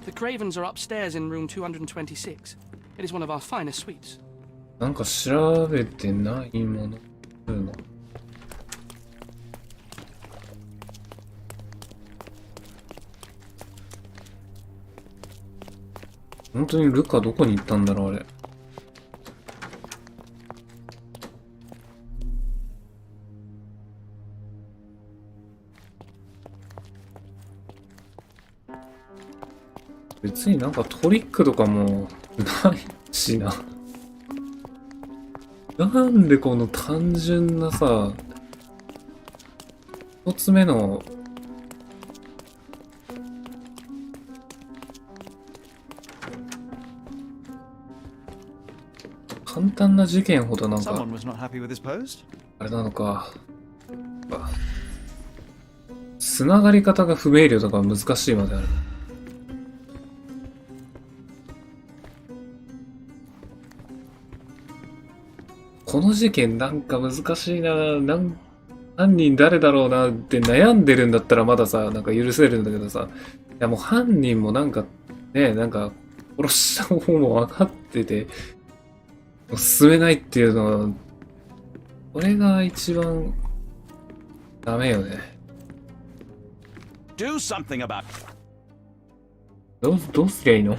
The Cravens are upstairs in room 226. It is one of our finest suites. なんか調べてないものあるの？本当にルカどこに行ったんだろうあれ。別になんかトリックとかもないしな。なんでこの単純なさ、一つ目の簡単な事件ほどなんか Someone was not happy with his post? あれなのか。つながり方が不明瞭とか難しいまである。この事件なんか難しいな。犯人誰だろうなって悩んでるんだったらまださ、なんか許せるんだけどさ、いやもう犯人もなんかね、なんか殺した方も分かってて、進めないっていうのは、これが一番ダメよね。Do something about it. どうすりゃいいの？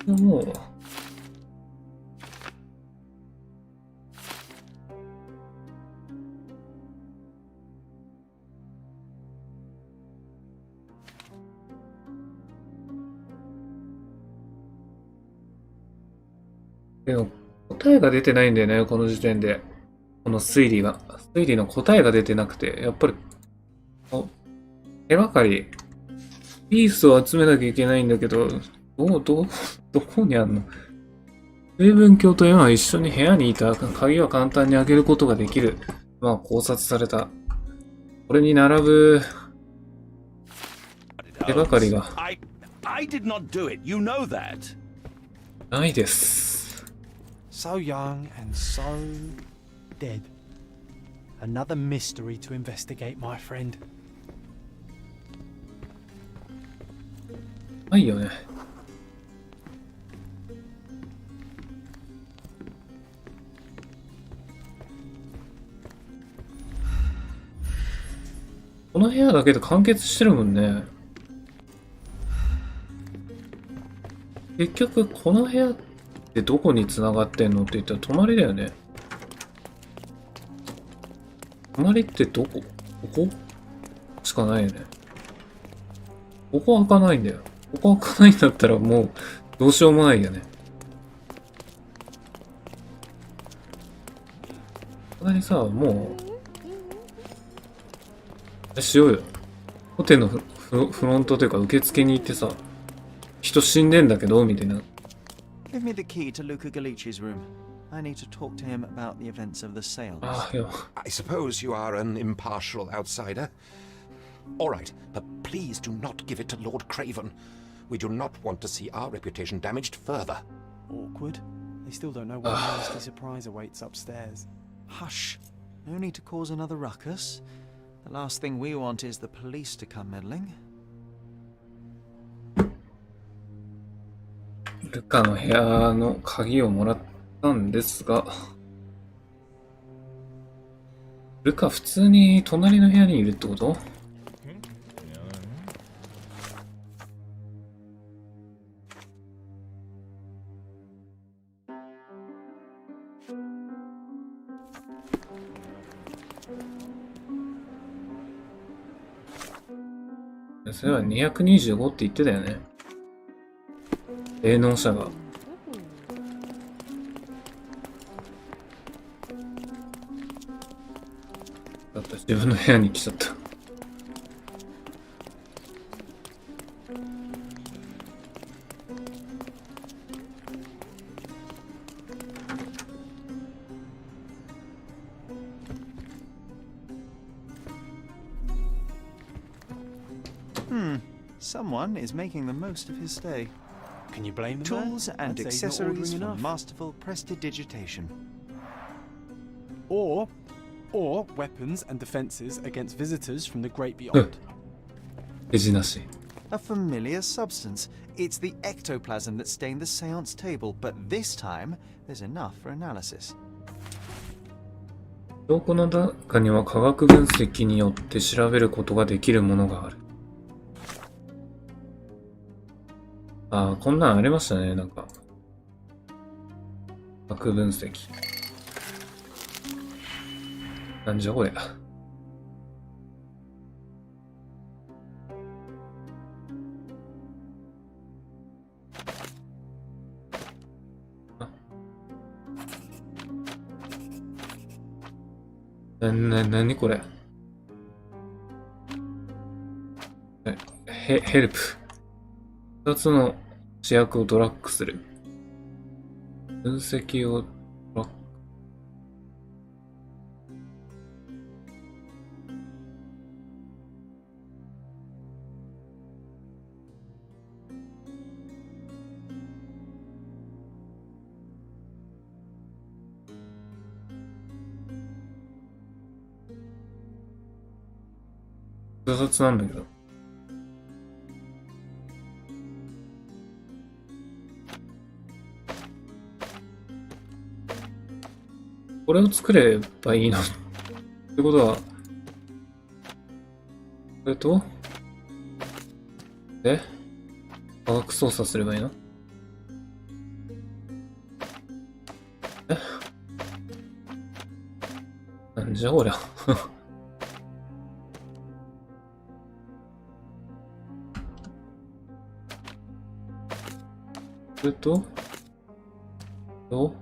もうでも答えが出てないんだよね、この時点で。この推理の答えが出てなくて、やっぱり手がかりピースを集めなきゃいけないんだけど、どこにあんの？水分鏡と今は一緒に部屋にいた。鍵は簡単に開けることができる。まあ考察された。これに並ぶ手がかりが I did not do it. You know that. ないです。So young and so dead. Another mystery to investigate, my friend. ないよね。この部屋だけで完結してるもんね。結局この部屋ってどこに繋がってんのって言ったら隣だよね。隣ってどこ？ここしかないよね。ここ開かないんだよ。ここ開かないんだったらもうどうしようもないよね。隣さ、もうあれしようよ。ホテルのフロントというか受付に行ってさ、人死んでんだけどみたいな。Give me the key to Luca Galici's room. I need to talk to him about the events of the seance. I suppose you are an impartial outsider. All right, but please do not give it to Lord Craven. We do not want to see our reputation damaged further. Awkward. They still don't know what nasty surprise awaits upstairs. Hush. No need to cause another ruckus. The last thing we want is the police to come meddling. ルカの部屋の鍵をもらったんですが、ルカ普通に隣の部屋にいるってこと？それは225って言ってたよね。霊能者が。だった自分の部屋に来ちゃった。Someone is making the most of his stay. Can you blame them? Tools and I'd say he's not accessories ordering for enough. masterful prestidigitation. Or weapons and defenses against visitors from the great beyond. 手品師。 A familiar substance. It's the ectoplasm that stained the seance table, but this time there's enough for analysis. 証拠の中には科学分析によって調べることができるものがある。ああ、こんなんありましたね、なんか。科学分析。なんじゃこれ。なにこれ。ヘルプ。二つの試薬をドラッグする。分析をドラッグ。複雑なんだけど。これを作ればいいのってことは、これと、科学操作すればいいの？なんじゃこりゃ。これと、どう？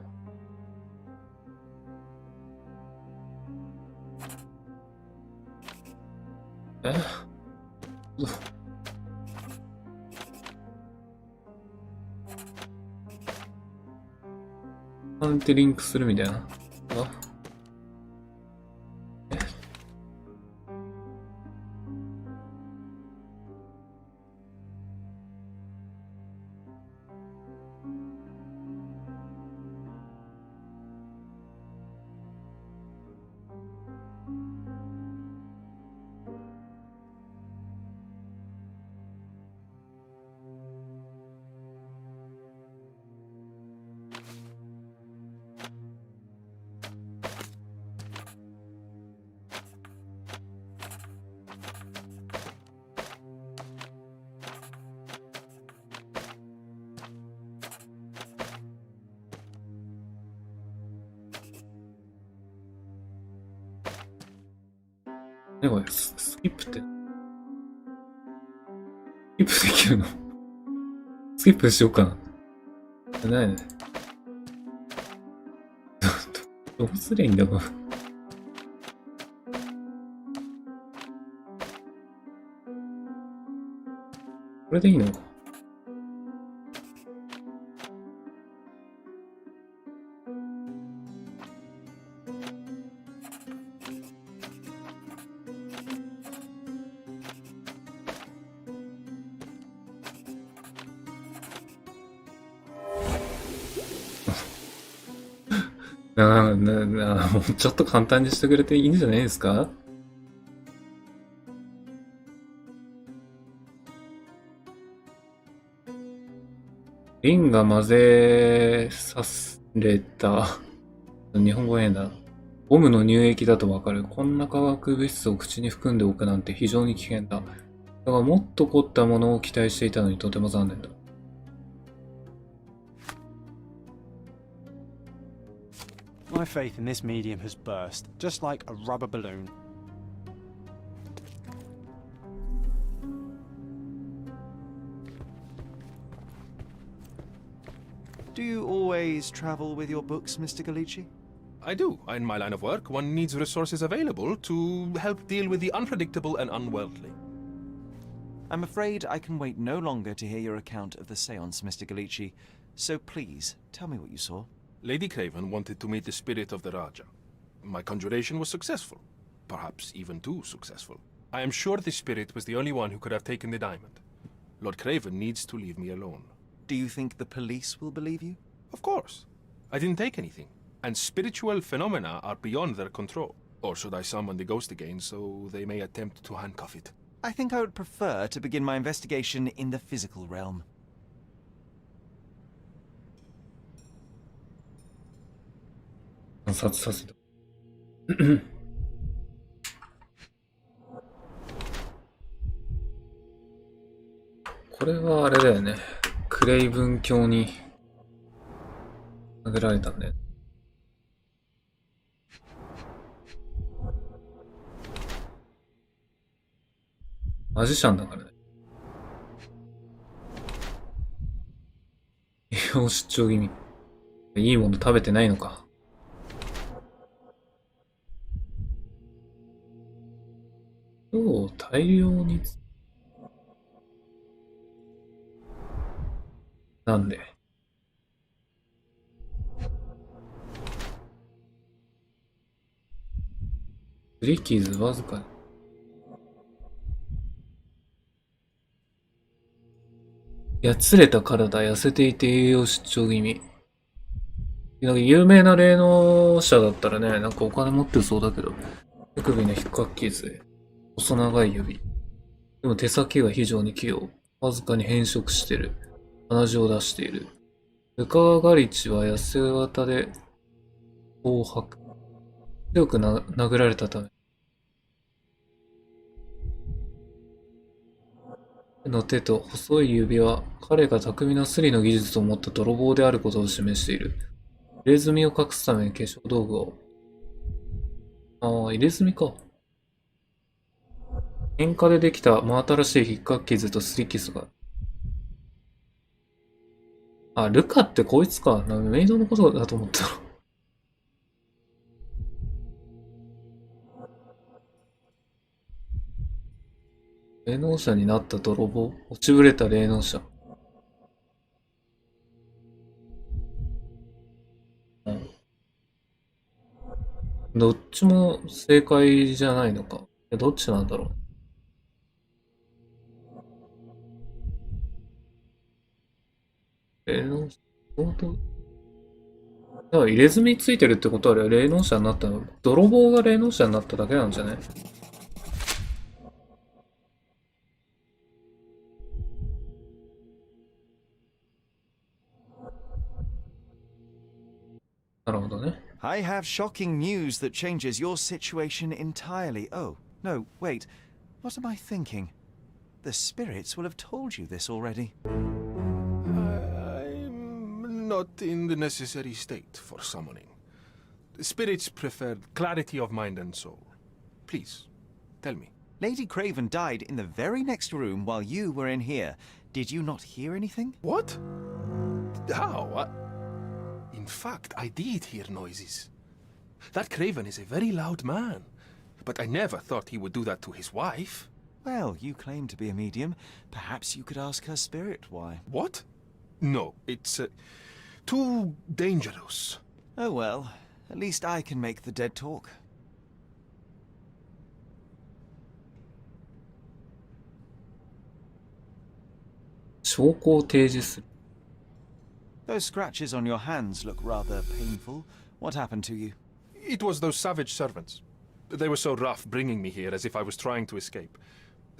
なんてリンクするみたいな。ね、これ、スキップって。スキップできるの？スキップしようかな。ないね。どうすりゃいいんだろう。これでいいの？もうちょっと簡単にしてくれていいんじゃないですか？リンが混ぜされた。日本語変だ。ゴムの乳液だとわかる。こんな化学物質を口に含んでおくなんて非常に危険だ。だがもっと凝ったものを期待していたのにとても残念だ。My faith in this medium has burst, just like a rubber balloon. Do you always travel with your books, Mr. Galici? I do. In my line of work, one needs resources available to help deal with the unpredictable and unworldly. I'm afraid I can wait no longer to hear your account of the seance, Mr. Galici. So please, tell me what you saw. Lady Craven wanted to meet the spirit of the Raja. My conjuration was successful. Perhaps even too successful. I am sure the spirit was the only one who could have taken the diamond. Lord Craven needs to leave me alone. Do you think the police will believe you? Of course. I didn't take anything, and spiritual phenomena are beyond their control. Or should I summon the ghost again so they may attempt to handcuff it? I think I would prefer to begin my investigation in the physical realm. 観察させた。これはあれだよね。クレイブン教に投げられたんだよ。マジシャンだからね。栄養失調気味。いいもの食べてないのか。そう、大量に。なんですり傷わずかに。やつれた体、痩せていて栄養失調気味。なんか有名な霊能者だったらね、なんかお金持ってそうだけど、手首の引っかき傷、細長い指。でも手先が非常に器用。わずかに変色してる。鼻血を出している。ルカワガリチは痩せ型で、紅白。強く殴られたため。の手と細い指は彼が巧みなスリの技術を持った泥棒であることを示している。入れ墨を隠すために化粧道具を。入れ墨か。喧嘩でできた真新しい引っかき傷とすり傷が。ルカってこいつか。メイドのことだと思ったの。霊能者になった泥棒、落ちぶれた霊能者。どっちも正解じゃないのか。どっちなんだろう。霊能者、だから入れ墨ついてるってことは霊能者になったの。泥棒が霊能者になっただけなんじゃね？なるほどね。I have shocking news that changes your situation entirely. Oh, no, wait. What am I thinking? The spirits will have told you this already. I'm not in the necessary state for summoning. The spirits prefer clarity of mind and soul. Please, tell me. Lady Craven died in the very next room while you were in here. Did you not hear anything? What? How? In fact, I did hear noises. That Craven is a very loud man, but I never thought he would do that to his wife. Well, you claim to be a medium. Perhaps you could ask her spirit why. What? No, it's too dangerous. Oh well, at least I can make the dead talk. Those scratches on your hands look rather painful. What happened to you? It was those savage servants. They were so rough bringing me here as if I was trying to escape.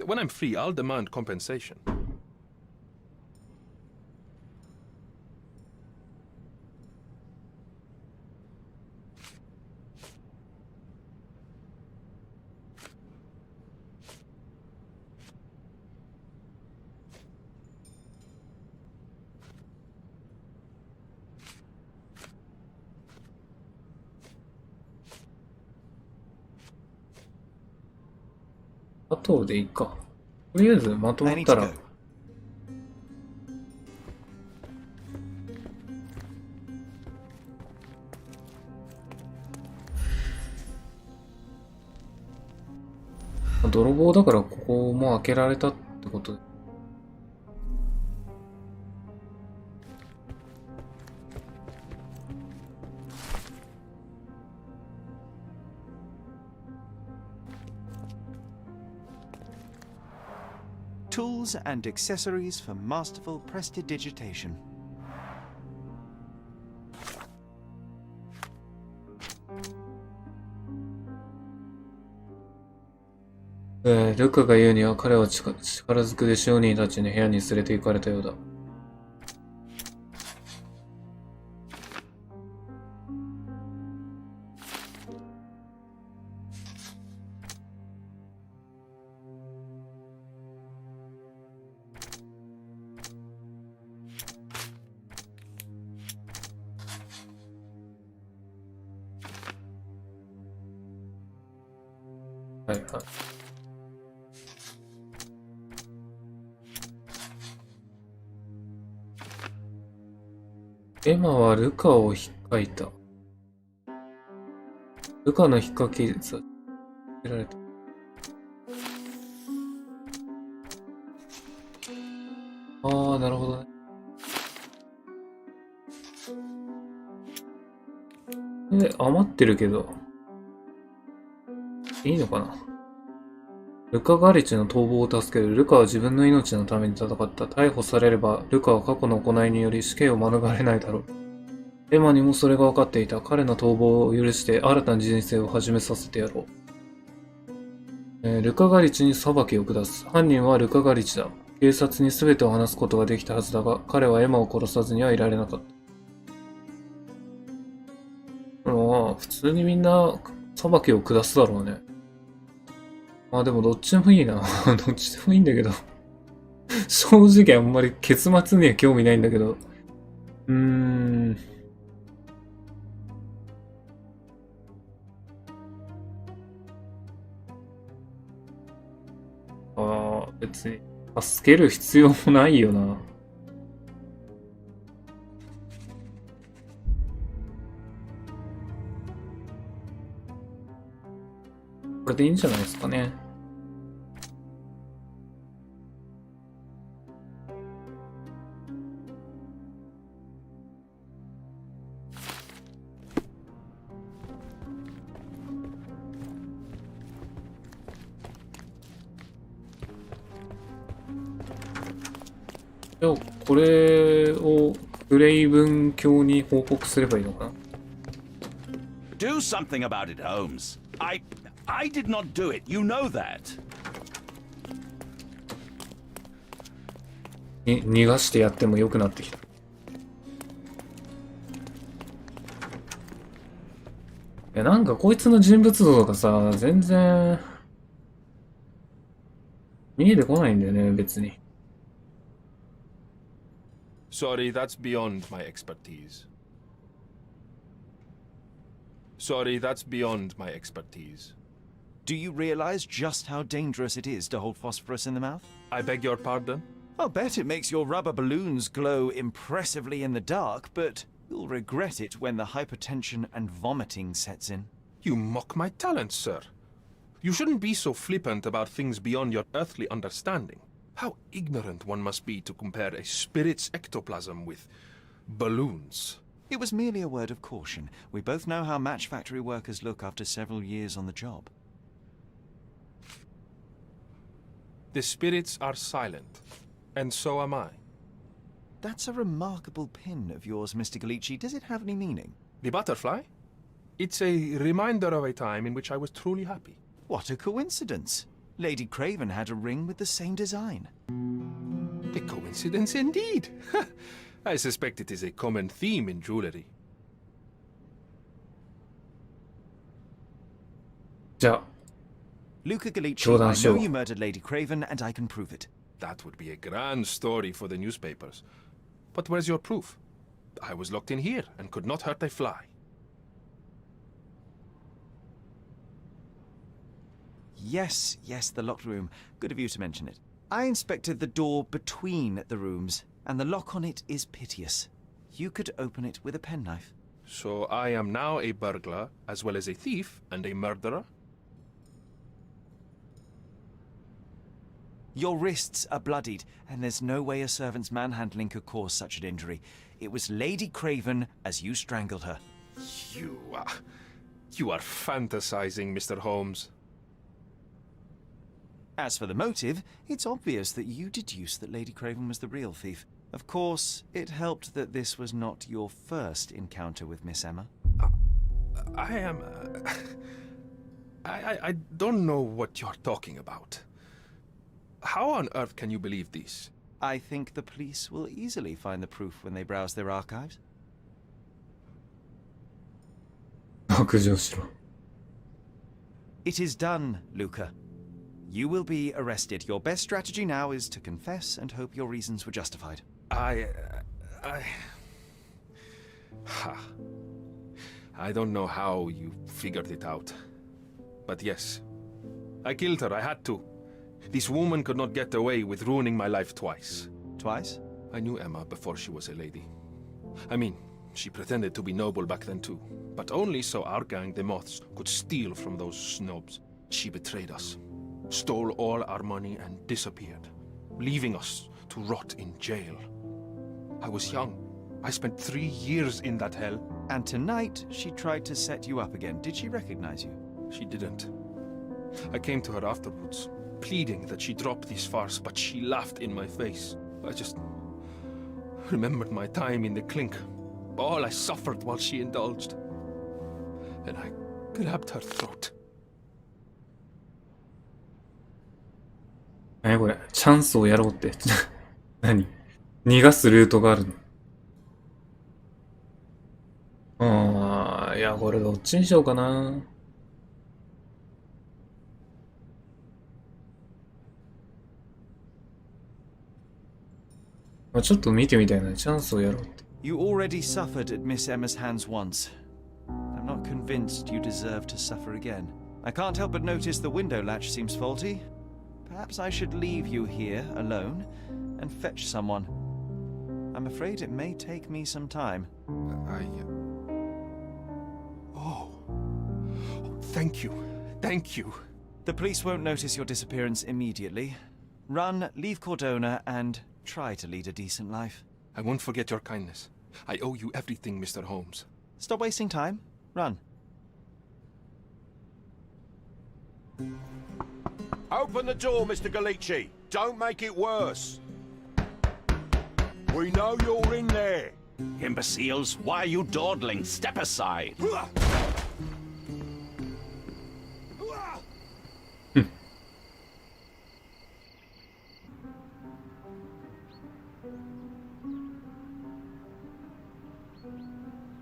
When I'm free, I'll demand compensation. A とでいいか。とりあえずまとまったら。泥棒だからここも開けられたってことで。tools and accessories for masterful prestidigitation.「ルカが言うには彼は力ずくで商人たちの部屋に連れて行かれたようだ。はいはい。エマはルカを引っかいた。ルカの引っかきさせられた。ああ、なるほどね。余ってるけど。いいのかな。ルカ・ガリチの逃亡を助ける。ルカは自分の命のために戦った。逮捕されれば、ルカは過去の行いにより死刑を免れないだろう。エマにもそれが分かっていた。彼の逃亡を許して新たな人生を始めさせてやろう。ルカ・ガリチに裁きを下す。犯人はルカ・ガリチだ。警察に全てを話すことができたはずだが、彼はエマを殺さずにはいられなかった。まあ、普通にみんな裁きを下すだろうね。まあでもどっちでもいいな。どっちでもいいんだけど。正直あんまり結末には興味ないんだけど。別に助ける必要もないよな。これでいいんじゃないですかね。じゃあ、これをクレイブン卿に報告すればいいのかな。Do something about it, Holmes. I did not do it. You know that. 逃がしてやっても良くなってきた。いや、なんかこいつの人物像とかさ、全然見えてこないんだよね、別に。Sorry, that's beyond my expertise. Sorry, that's beyond my expertise. Do you realize just how dangerous it is to hold phosphorus in the mouth? I beg your pardon? I'll bet it makes your rubber balloons glow impressively in the dark, but you'll regret it when the hypertension and vomiting sets in. You mock my talents, sir. You shouldn't be so flippant about things beyond your earthly understanding. How ignorant one must be to compare a spirit's ectoplasm with balloons. It was merely a word of caution. We both know how match factory workers look after several years on the job. The spirits are silent, and so am I. That's a remarkable pin of yours, Mr. Galici. Does it have any meaning? The butterfly? It's a reminder of a time in which I was truly happy. What a coincidence. Lady Craven had a ring with the same design. A coincidence indeed. I suspect it is a common theme in jewelry. じゃあ、 Luca Galici, 冗談 I しよ know う。 you murdered Lady Craven, and I can prove it. That would be a grand story for the newspapers. But where's your proof? I was locked in here and could not hurt a fly. Yes, the locked room. Good of you to mention it. I inspected the door between the rooms, and the lock on it is piteous. You could open it with a penknife. So I am now a burglar, as well as a thief and a murderer? Your wrists are bloodied, and there's no way a servant's manhandling could cause such an injury. It was Lady Craven as you strangled her. You are fantasizing, Mr. Holmes. As for the motive, it's obvious that you deduced that Lady Craven was the real thief. Of course, it helped that this was not your first encounter with Miss Emma. I am... I don't know what you're talking about. How on earth can you believe this? I think the police will easily find the proof when they browse their archives. 白状しろ。It is done, Luca. You will be arrested. Your best strategy now is to confess and hope your reasons were justified. I don't know how you figured it out. But yes, I killed her. I had to. This woman could not get away with ruining my life twice. Twice? I knew Emma before she was a lady. I mean, she pretended to be noble back then too. But only so our gang, the Moths, could steal from those snobs. She betrayed us, stole all our money and disappeared, leaving us to rot in jail. I was young. I spent 3 years in that hell. And tonight, she tried to set you up again. Did she recognize you? She didn't. I came to her afterwards, pleading that she drop this farce, but she laughed in my face. I just remembered my time in the clink, all I suffered while she indulged. And I grabbed her throat. 何これ、チャンスをやろうって。何逃がすルートがあるの？いや、これどっちにしようかな。ちょっと見てみたいな。チャンスをやろうって。You already suffered at Miss Emma's hands once. I'm not convinced you deserve to suffer again. I can't help but notice the window latch seems faulty. Perhaps I should leave you here alone and fetch someone. I'm afraid it may take me some time. Oh, thank you. Thank you. The police won't notice your disappearance immediately. Run, leave Cordona, and try to lead a decent life. I won't forget your kindness. I owe you everything, Mr. Holmes. Stop wasting time. Run. Open the door, Mr. Galici. Don't make it worse. We know you're in there. Imbeciles, why are you dawdling? Step aside.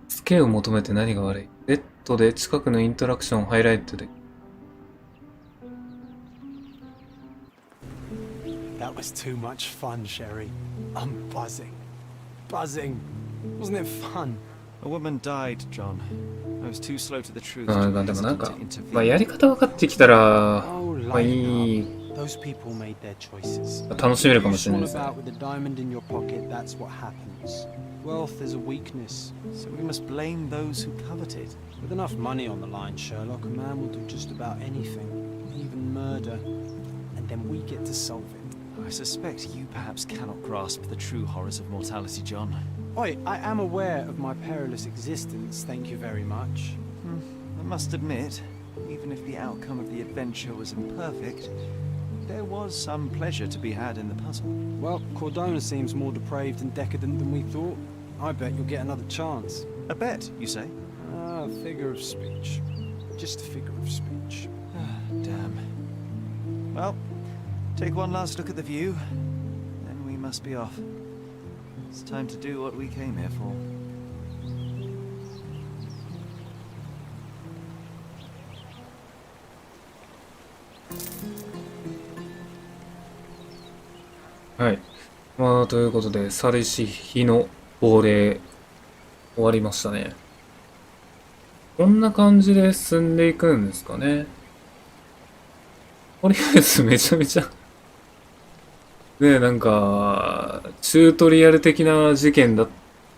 助けを求めて何が悪い？ベッドで近くのインタラクションをハイライトで。That was too much fun, Sherry. I'm buzzing. Buzzing. Wasn't it fun? A woman died, John. I was too slow to the truth. まあでもなんか、やり方分かってきたら、まあいい。 Those people made their choices. 楽しめるかもしれないですね。 About with a diamond in your pocket, that's what happens. Wealth is a weakness, so we must blame those who covet it. With enough money on the line, Sherlock, a man will do just about anything, even murder, and then we get to solve it. I suspect you perhaps cannot grasp the true horrors of mortality, John. Oi, I am aware of my perilous existence, thank you very much. I must admit, even if the outcome of the adventure was imperfect, there was some pleasure to be had in the puzzle. Well, Cordona seems more depraved and decadent than we thought. I bet you'll get another chance. A bet, you say? A figure of speech. Just a figure of speech. Damn. Well, take one last look at the view, then we must be off. It's time to do what we came here for. Right. まあ、ということで、去りし日の亡霊、終わりましたね。こんな感じで進んでいくんですかね。とりあえずめちゃめちゃね、なんか、チュートリアル的な事件だっ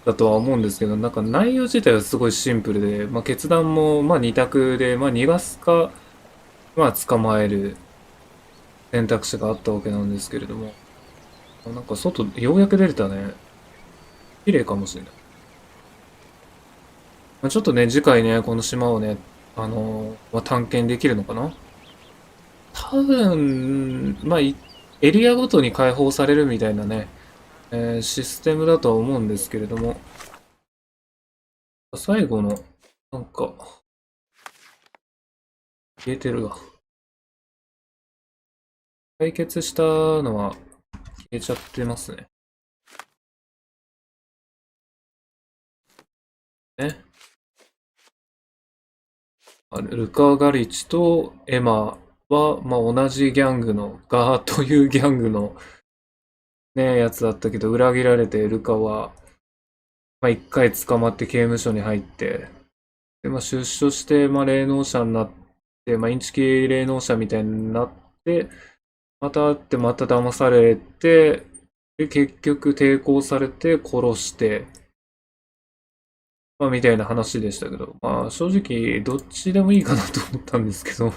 たとは思うんですけど、なんか内容自体はすごいシンプルで、まあ、決断もまあ2択で、まあ、逃がすか、まあ、捕まえる選択肢があったわけなんですけれども、なんか外、ようやく出れたね。綺麗かもしれない。まあ、ちょっとね、次回ね、この島をね、まあ、探検できるのかな？多分、まあ、エリアごとに解放されるみたいなね、システムだとは思うんですけれども、最後の、なんか、消えてるわ。解決したのは消えちゃってますね。ね。ルカ・ガリチとエマは、まあ、同じギャングの、ガーというギャングの、ね、やつだったけど、裏切られて、ルカは、まあ、一回捕まって刑務所に入って、で、まあ、出所して、まあ、霊能者になって、まあ、インチキ霊能者みたいになって、また会って、また騙されて、で、結局抵抗されて殺して、まあ、みたいな話でしたけど、まあ、正直、どっちでもいいかなと思ったんですけど、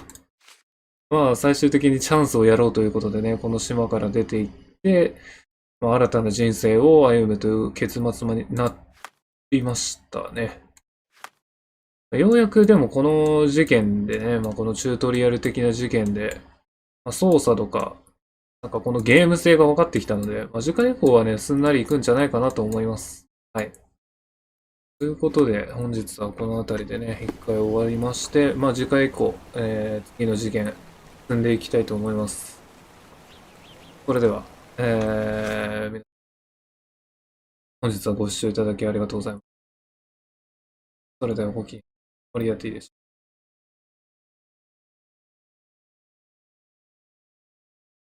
まあ、最終的にチャンスをやろうということでね、この島から出て行って、まあ、新たな人生を歩むという結末になっていましたね。ようやくでもこの事件でね、まあ、このチュートリアル的な事件で、まあ、操作とか、なんかこのゲーム性が分かってきたので、まあ、次回以降はね、すんなりいくんじゃないかなと思います。はい。ということで、本日はこの辺りでね、一回終わりまして、まあ次回以降、次の事件、進んでいきたいと思います。それでは、本日はご視聴いただきありがとうございます。それではごきげん、モリアティでした。